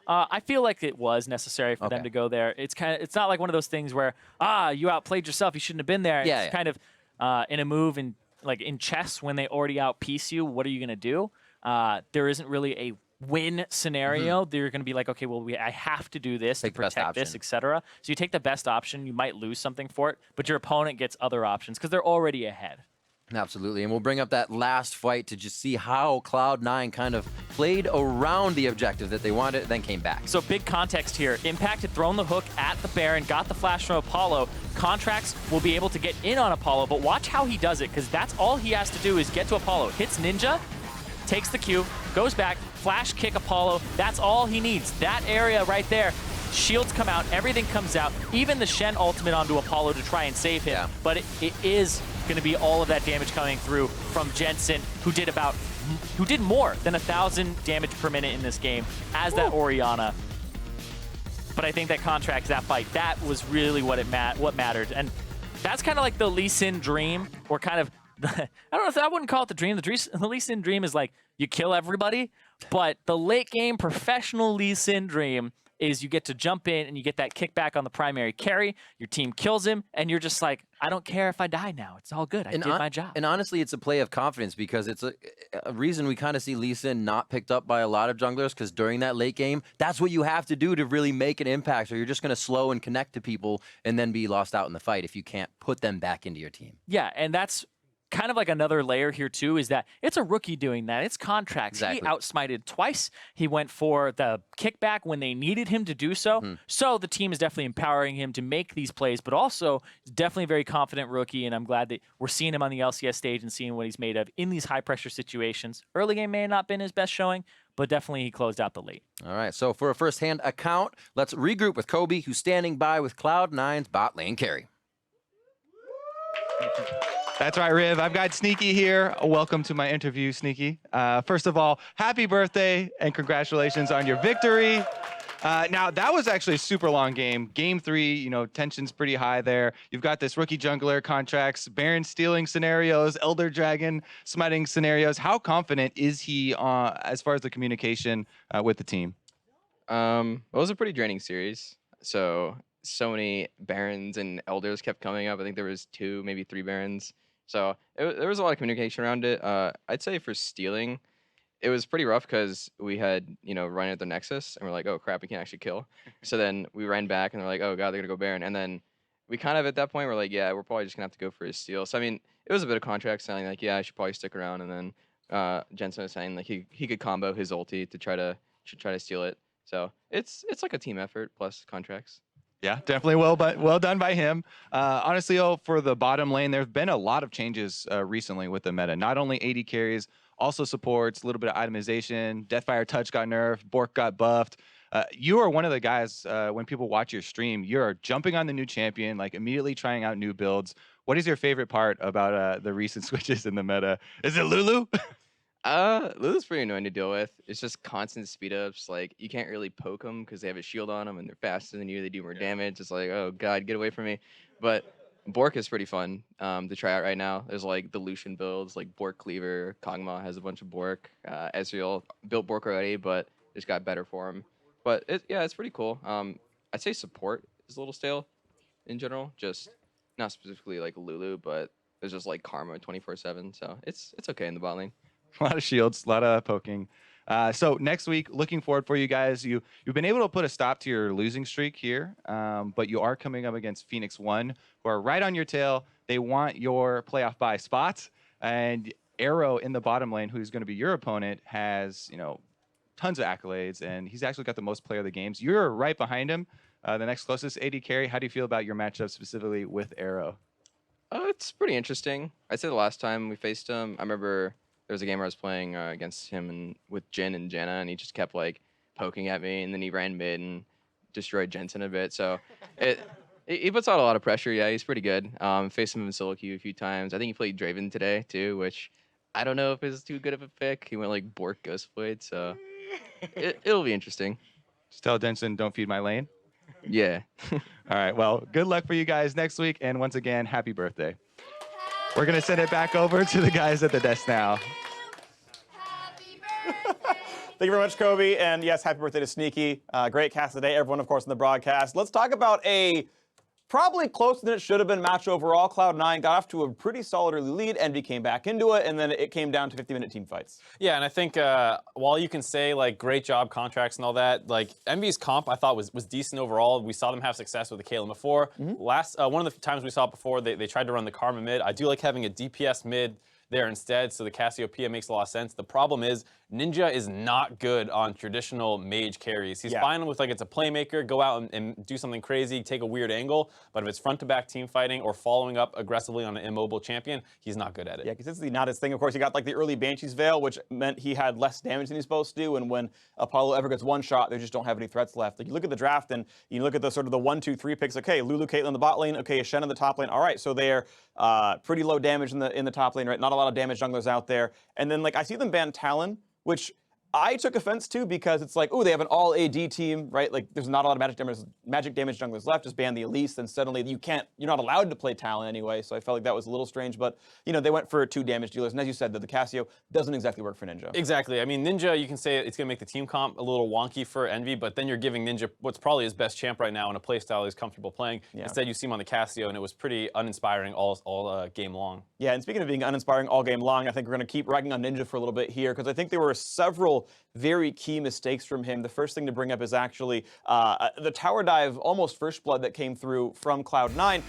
I feel like it was necessary for them to go there. It's not like one of those things where, you outplayed yourself, you shouldn't have been there. It's kind of in a move, and like in chess, when they already outpiece you, what are you going to do? There isn't really a win scenario. They're going to be like, okay, well, I have to do this to protect this, etc. So you take the best option. You might lose something for it, but your opponent gets other options because they're already ahead. Absolutely, and we'll bring up that last fight to just see how Cloud9 kind of played around the objective that they wanted, then came back. So big context here. Impact had thrown the hook at the Baron, got the flash from Apollo. Contracts will be able to get in on Apollo, but watch how he does it, because that's all he has to do is get to Apollo. Hits Ninja, takes the Q, goes back, flash kick Apollo. That's all he needs. That area right there. Shields come out, everything comes out, even the Shen ultimate onto Apollo to try and save him. Yeah. But it is going to be all of that damage coming through from Jensen, who did more than 1,000 damage per minute in this game as that Orianna. But I think that Contracts, that fight, that was really what mattered. And that's kind of like the Lee Sin dream, or kind of, I don't know if I wouldn't call it the dream. The Lee Sin dream is like, you kill everybody, but the late game professional Lee Sin dream is you get to jump in and you get that kickback on the primary carry, your team kills him, and you're just like, I don't care if I die now. It's all good. I did my job. And honestly, it's a play of confidence, because it's a reason we kind of see Lee Sin not picked up by a lot of junglers, because during that late game, that's what you have to do to really make an impact, or you're just going to slow and connect to people and then be lost out in the fight if you can't put them back into your team. Yeah, and that's kind of like another layer here too, is that it's a rookie doing that. It's Contracts. Exactly. He outsmited twice. He went for the kickback when they needed him to do so. So the team is definitely empowering him to make these plays, but also definitely a very confident rookie, and I'm glad that we're seeing him on the LCS stage and seeing what he's made of in these high-pressure situations. Early game may have not been his best showing, but definitely he closed out the late. All right, so for a first-hand account, let's regroup with Kobe, who's standing by with Cloud9's bot lane carry. That's right, Riv. I've got Sneaky here. Welcome to my interview, Sneaky. First of all, happy birthday and congratulations on your victory. Now, that was actually a super long game. Game 3, you know, tension's pretty high there. You've got this rookie jungler, Contracts, Baron stealing scenarios, Elder Dragon smiting scenarios. How confident is he as far as the communication with the team? It was a pretty draining series. So many Barons and Elders kept coming up. I think there was 2, maybe 3 Barons So there was a lot of communication around it. I'd say for stealing, it was pretty rough because we had, run at the Nexus and we're like, oh crap, we can't actually kill. So then we ran back and they're like, oh god, they're gonna go Baron. And then we kind of at that point were like, yeah, we're probably just gonna have to go for a steal. So I mean, it was a bit of contract saying like, yeah, I should probably stick around. And then Jensen was saying like he could combo his ulti to try to steal it. So it's like a team effort plus contracts. Yeah, definitely well done by him. Honestly, for the bottom lane, there's been a lot of changes recently with the meta. Not only AD carries, also supports, a little bit of itemization. Deathfire Touch got nerfed, Bork got buffed. You are one of the guys, when people watch your stream, you're jumping on the new champion, like immediately trying out new builds. What is your favorite part about the recent switches in the meta? Is it Lulu? Lulu's pretty annoying to deal with. It's just constant speed ups. Like you can't really poke them because they have a shield on them and they're faster than you. They do more damage. It's like, oh god, get away from me. But Bork is pretty fun to try out right now. There's like the Lucian builds, like Bork Cleaver. Kog'Maw has a bunch of Bork. Ezreal built Bork already, but just got better for him. But it's pretty cool. I'd say support is a little stale in general. Just not specifically like Lulu, but there's just like Karma 24/7. So it's okay in the bot lane. A lot of shields, a lot of poking. So next week, looking forward for you guys. You've been able to put a stop to your losing streak here, but you are coming up against Phoenix One, who are right on your tail. They want your playoff bye spot, and Arrow in the bottom lane, who's going to be your opponent, has tons of accolades, and he's actually got the most player of the games. You're right behind him, the next closest AD carry. How do you feel about your matchup specifically with Arrow? It's pretty interesting. I'd say the last time we faced him, I remember there was a game where I was playing against him and with Jin and Janna, and he just kept like poking at me, and then he ran mid and destroyed Jensen a bit. So he puts out a lot of pressure. Yeah, he's pretty good. Faced him in solo queue a few times. I think he played Draven today too, which I don't know if it's too good of a pick. He went like Bork Ghostblade, so it'll be interesting. Just tell Jensen, don't feed my lane. Yeah. All right. Well, good luck for you guys next week, and once again, happy birthday. We're going to send it back over to the guys at the desk now. Thank you very much, Kobe. And yes, happy birthday to Sneaky. Great cast today. Everyone, of course, in the broadcast. Let's talk about a probably closer than it should have been match overall. Cloud9 got off to a pretty solid early lead. Envy came back into it, and then it came down to 50-minute team fights. Yeah, and I think while you can say, like, great job, contracts and all that, like, Envy's comp, I thought, was decent overall. We saw them have success with the Caitlyn before. One of the times we saw it before, they tried to run the Karma mid. I do like having a DPS mid there instead, so the Cassiopeia makes a lot of sense. The problem is Ninja is not good on traditional mage carries. He's fine with like it's a playmaker, go out and do something crazy, take a weird angle, but if it's front-to-back team fighting or following up aggressively on an immobile champion, he's not good at it. Yeah, consistency not his thing. Of course, he got like the early Banshee's Veil, which meant he had less damage than he's supposed to do, and when Apollo ever gets one shot, they just don't have any threats left. Like you look at the draft and you look at the sort of the 1, 2, 3 picks, okay, Lulu, Caitlyn in the bot lane, okay, Shen in the top lane, all right, so they're pretty low damage in the top lane, right? Not a lot of damage junglers out there. And then like I see them ban Talon, which I took offense to because it's like, oh, they have an all AD team, right? Like there's not a lot of magic damage junglers left. Just ban the Elise, then suddenly you're not allowed to play Talon anyway. So I felt like that was a little strange, but they went for 2 damage dealers. And as you said, the Cassio doesn't exactly work for Ninja. Exactly. I mean, Ninja, you can say it's gonna make the team comp a little wonky for Envy, but then you're giving Ninja what's probably his best champ right now in a playstyle he's comfortable playing. Yeah. Instead, you see him on the Cassio, and it was pretty uninspiring all game long. Yeah, and speaking of being uninspiring all game long, I think we're gonna keep ragging on Ninja for a little bit here because I think there were several very key mistakes from him. The first thing to bring up is actually the tower dive, almost first blood that came through from Cloud9.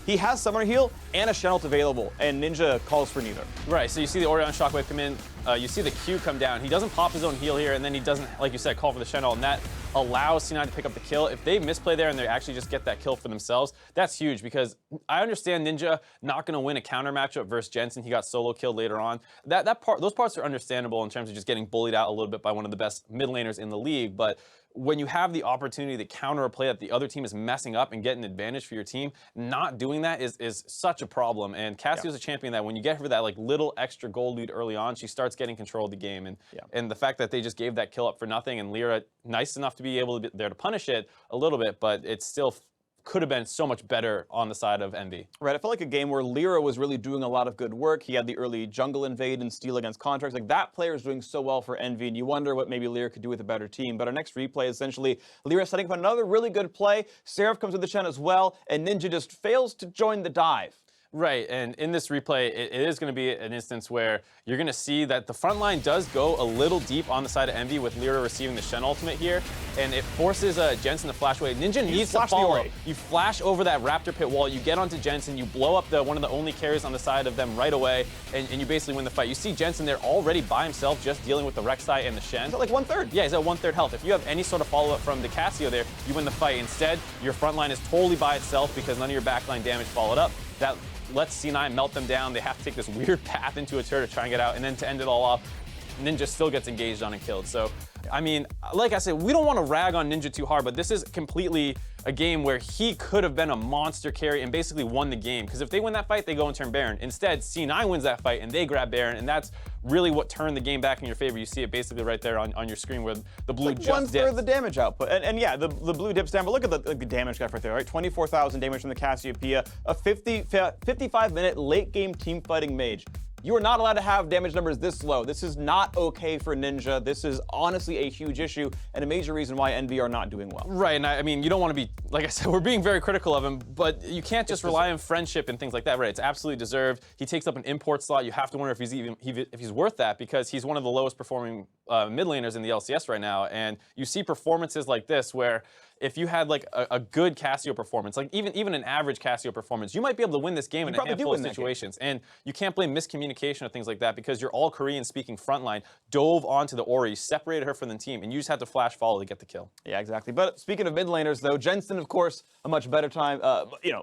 He has Summoner Heal and a Shen ult available, and Ninja calls for neither. Right, so you see the Orion Shockwave come in, you see the Q come down. He doesn't pop his own heal here, and then he doesn't, like you said, call for the Shen ult, and that allows C9 to pick up the kill. If they misplay there and they actually just get that kill for themselves, that's huge, because I understand Ninja not going to win a counter matchup versus Jensen. He got solo killed later on. Those parts are understandable in terms of just getting bullied out a little bit by one of the best mid laners in the league, but when you have the opportunity to counter a play that the other team is messing up and get an advantage for your team, not doing that is such a problem. And Cassio's a champion that when you get her that like little extra gold lead early on, she starts getting control of the game. And the fact that they just gave that kill up for nothing, and Lyra nice enough to be able to be there to punish it a little bit, but it's still could have been so much better on the side of Envy. Right, I felt like a game where Lyra was really doing a lot of good work. He had the early jungle invade and steal against contracts. Like that player is doing so well for Envy, and you wonder what maybe Lyra could do with a better team. But our next replay is essentially Lyra setting up another really good play. Seraph comes with the Shen as well, and Ninja just fails to join the dive. Right, and in this replay, it is going to be an instance where you're going to see that the front line does go a little deep on the side of Envy with Lyra receiving the Shen ultimate here, and it forces Jensen to flash away. Ninja needs to follow. You flash over that Raptor pit wall, you get onto Jensen, you blow up one of the only carries on the side of them right away, and you basically win the fight. You see Jensen there already by himself, just dealing with the Rek'Sai and the Shen. He's at like 1/3. Yeah, he's at 1/3 health. If you have any sort of follow-up from the Cassio there, you win the fight. Instead, your front line is totally by itself because none of your backline damage followed up. That lets C9 melt them down. They have to take this weird path into a turret to try and get out, and then to end it all off, Ninja still gets engaged on and killed. So, I mean, like I said, we don't want to rag on Ninja too hard, but this is completely a game where he could have been a monster carry and basically won the game. Because if they win that fight, they go and turn Baron. Instead, C9 wins that fight and they grab Baron, and that's really what turned the game back in your favor. You see it basically right there on your screen where the blue like just dips. 1/3 of the damage output. And yeah, the blue dips down, but look at the damage graph right there, right? 24,000 damage from the Cassiopeia, a 55-minute late game team fighting mage. You are not allowed to have damage numbers this low. This is not okay for Ninja. This is honestly a huge issue and a major reason why NV are not doing well. Right, and I mean, you don't want to be, like I said, we're being very critical of him, but you can't just rely on friendship and things like that, right? It's absolutely deserved. He takes up an import slot. You have to wonder if he's worth that, because he's one of the lowest performing mid laners in the LCS right now, and you see performances like this where if you had like a good Cassio performance, like even an average Cassio performance, you might be able to win this game in a handful of situations. And you can't blame miscommunication or things like that, because your all Korean speaking frontline dove onto the Ori, separated her from the team, and you just had to flash follow to get the kill. Yeah, exactly. But speaking of mid laners though, Jensen, of course, a much better time,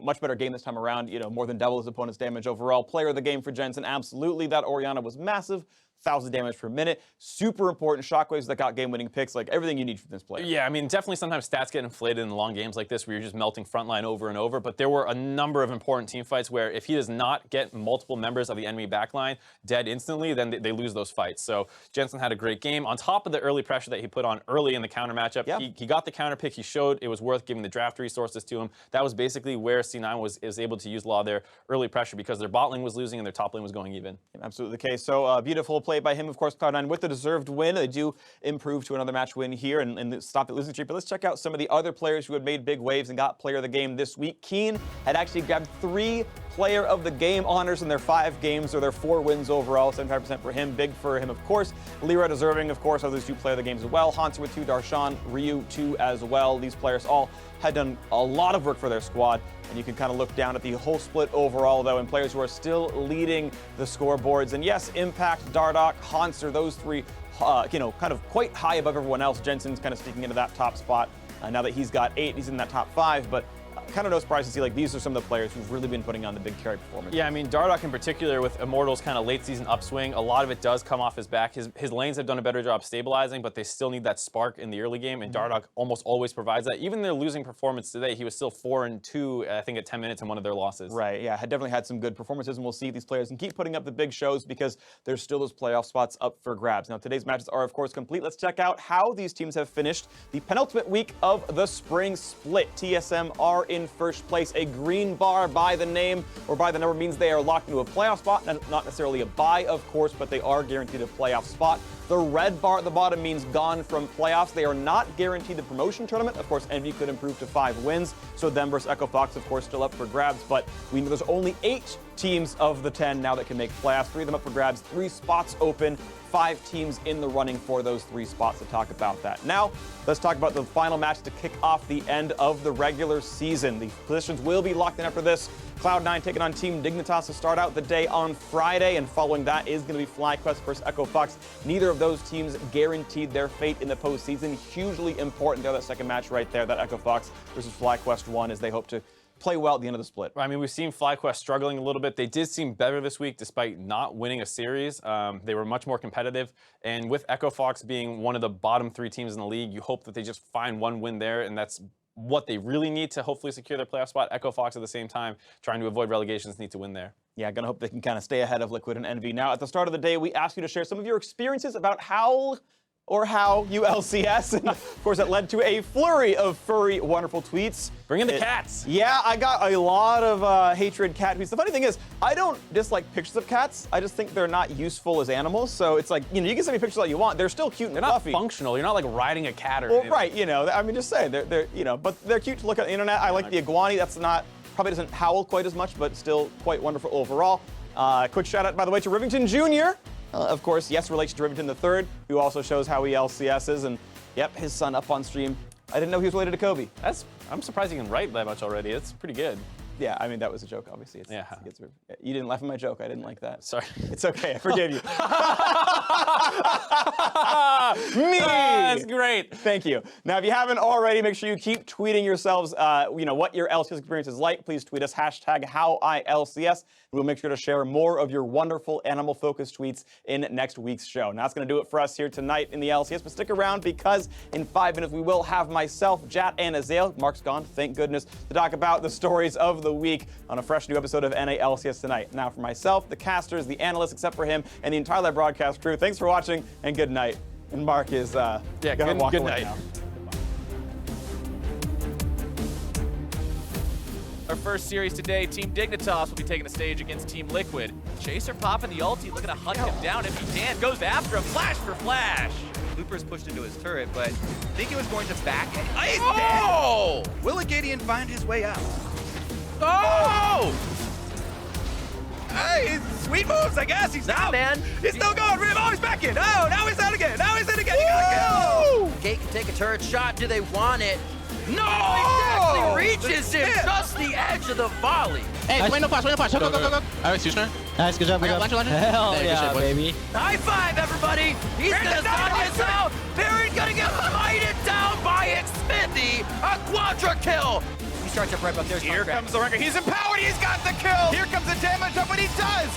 much better game this time around, more than double his opponent's damage overall. Player of the game for Jensen, absolutely. That Orianna was massive. 1,000 damage per minute, super important shockwaves that got game-winning picks, like everything you need from this player. Yeah, I mean, definitely sometimes stats get inflated in long games like this where you're just melting frontline over and over, but there were a number of important team fights where if he does not get multiple members of the enemy backline dead instantly, then they lose those fights. So Jensen had a great game. On top of the early pressure that he put on early in the counter matchup, he got the counter pick. He showed it was worth giving the draft resources to him. That was basically where C9 was able to use a lot of their early pressure, because their bot lane was losing and their top lane was going even. Absolutely the case. So beautiful play by him, of course. Cloud9 with the deserved win. They do improve to another match win here and stop the losing streak. But let's check out some of the other players who had made big waves and got player of the game this week. Keen had actually grabbed 3 player of the game honors in their 5 games, or their 4 wins overall. 75% for him, big for him, of course. Lyra deserving, of course, of those 2 player of the games as well. Hanser with 2, Darshan, Ryu 2 as well. These players all had done a lot of work for their squad, and you can kind of look down at the whole split overall, though, and players who are still leading the scoreboards. And yes, Impact, Dardoch, Hanser, those 3, kind of quite high above everyone else. Jensen's kind of sneaking into that top spot. Now that he's got 8, he's in that top 5, but kind of no surprise to see like these are some of the players who've really been putting on the big carry performance. Yeah, I mean, Dardoch in particular with Immortal's kind of late season upswing, a lot of it does come off his back. His lanes have done a better job stabilizing, but they still need that spark in the early game, and Dardoch almost always provides that. Even their losing performance today, he was still 4-2, I think, at 10 minutes in one of their losses. Right, yeah, had definitely had some good performances, and we'll see if these players can keep putting up the big shows, because there's still those playoff spots up for grabs. Now, today's matches are, of course, complete. Let's check out how these teams have finished the penultimate week of the spring split. TSM are in first place. A green bar by the name or by the number means they are locked into a playoff spot, not necessarily a bye, of course, but they are guaranteed a playoff spot. The red bar at the bottom means gone from playoffs. They are not guaranteed the promotion tournament. Of course, Envy could improve to 5 wins, so them versus Echo Fox, of course, still up for grabs, but we know there's only 8 teams of the 10 now that can make playoffs. 3 of them up for grabs, 3 spots open, 5 teams in the running for those 3 spots to talk about that. Now, let's talk about the final match to kick off the end of the regular season. The positions will be locked in after this. Cloud9 taking on Team Dignitas to start out the day on Friday, and following that is going to be FlyQuest versus Echo Fox. Neither of those teams guaranteed their fate in the postseason. Hugely important there, that second match right there, that Echo Fox versus FlyQuest one, as they hope to play well at the end of the split. I mean, we've seen FlyQuest struggling a little bit. They did seem better this week despite not winning a series. They were much more competitive. And with Echo Fox being one of the bottom 3 teams in the league, you hope that they just find one win there, and that's what they really need to hopefully secure their playoff spot. Echo Fox at the same time, trying to avoid relegations, need to win there. Yeah, gonna hope they can kind of stay ahead of Liquid and Envy. Now, at the start of the day, we asked you to share some of your experiences about how you LCS. And of course, that led to a flurry of furry, wonderful tweets. Bring in the cats. Yeah, I got a lot of hatred cat tweets. The funny thing is, I don't dislike pictures of cats. I just think they're not useful as animals. So it's like, you can send me pictures all you want. They're still cute and fluffy. They're not functional. You're not like riding a cat or well, anything. Right, I mean, just saying, they're but they're cute to look at the internet. I like the iguani. That's not Probably doesn't howl quite as much, but still quite wonderful overall. Quick shout out, by the way, to Rivington Jr. Of course, yes, relation to Rivington III, who also shows how he LCSs. And yep, his son up on stream. I didn't know he was related to Kobe. I'm surprised he can write that much already. It's pretty good. Yeah, I mean, that was a joke, obviously. You didn't laugh at my joke. I didn't like that. Sorry. It's okay. I forgive you. Me! That's great. Thank you. Now, if you haven't already, make sure you keep tweeting yourselves, what your LCS experience is like. Please tweet us, #HowILCS. We'll make sure to share more of your wonderful animal-focused tweets in next week's show. Now, that's going to do it for us here tonight in the LCS, but stick around because in 5 minutes we will have myself, Jat, and Azale, Mark's gone, thank goodness, to talk about the stories of the week on a fresh new episode of NALCS Tonight. Now, for myself, the casters, the analysts, except for him, and the entire live broadcast crew, thanks for watching, and good night. And Mark is going to walk away now. Our first series today, Team Dignitas will be taking the stage against Team Liquid. Chaser popping the ulti, looking to hunt him down if he can. Goes after him, flash for flash. Looper's pushed into his turret, but I think it was going to back. He's Oh! dead! Will Acadian find his way out? Oh! Hey, sweet moves, I guess. He's out, man. He's still going. Oh, he's back in. Oh, now he's out again. Now he's in again. He got a kill. Gate can take a turret shot. Do they want it? No! Oh! He actually reaches him just the edge of the volley. Hey, nice. Wait, no flash. Go. Alright, Sushner. Nice, good job, good job. Hell yeah, baby. High five, everybody! He's gonna zone this out! Barry's gonna get lighted down by Xfinity! A quadra kill! He starts up right up there. Here comes the Ringer. He's empowered. He's got the kill. Here comes the damage up, and he does.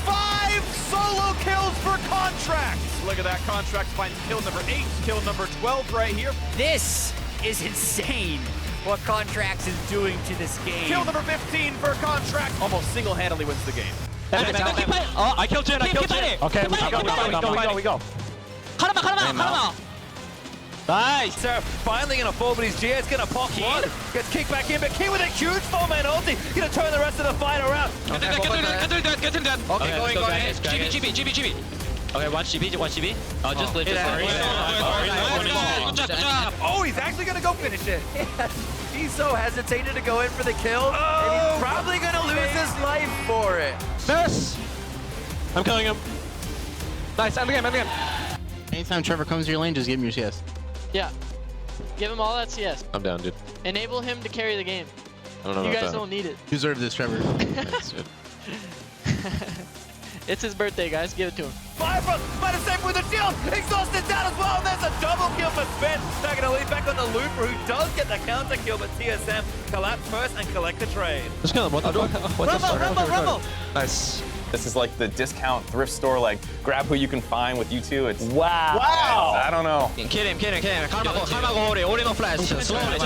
5 solo kills for Contract. Look at that. Contract finds kill number 8, kill number 12 right here. This is insane what Contracts is doing to this game. Kill number 15 for Contract. Almost single-handedly wins the game. Oh, I killed Jin. Okay, we go. Karama. Nice. Sir, finally gonna fall, but he's J's gonna pop one. Gets kicked back in, but Key with a huge four-man ulti. Gonna turn the rest of the fight around. Get him dead. Okay, going. GB. Okay, watch GB. Oh, just lift it. Good job. Oh, he's actually going to go finish it. He's so hesitated to go in for the kill, and he's probably gonna lose his life for it. Nurse. I'm killing him. Nice, end the game. Anytime Trevor comes to your lane, just give him your CS. Yeah. Give him all that CS. I'm down, dude. Enable him to carry the game. I don't know you about guys that. don't need it. You deserve this, Trevor. It's his birthday, guys. Give it to him. Fire from, but it's safe with the shield. Exhausted down as well. There's a double kill for Spin. They're gonna lead back on the Looper, who does get the counter kill, but TSM collapse first and collect the trade. Just kill him. What the fuck? Rumble. Nice. This is like the discount thrift store, like grab who you can find with you two. It's Wow. I don't know. Kill him. Karma go ori no flash. Slowly.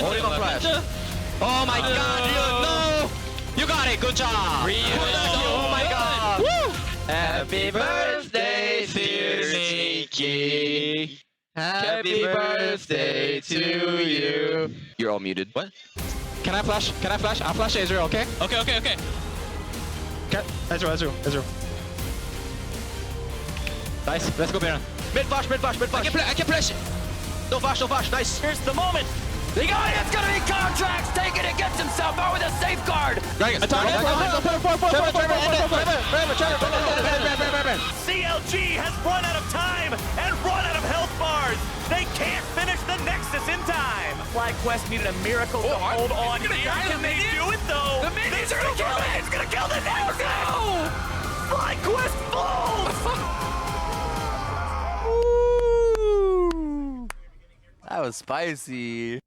Ori no flash. Oh my god, you got it. Good job. Oh my god. Woo! Happy birthday to Sneaky. Happy birthday to you. You're all muted. What? Can I flash? I'll flash Ezreal, okay? Okay. Ezreal. Nice. Let's go, Baron. Mid flash. I can flash. No flash. Nice. Here's the moment. They got it. It's gonna be Contracts taking it, gets himself out with a safeguard. CLG has run out of time and run out of health bars. They can't finish the Nexus in time. FlyQuest needed a miracle to hold on here. Can they do it though? The minions are gonna kill it. It's gonna kill the Nexus. No! FlyQuest falls. That was spicy.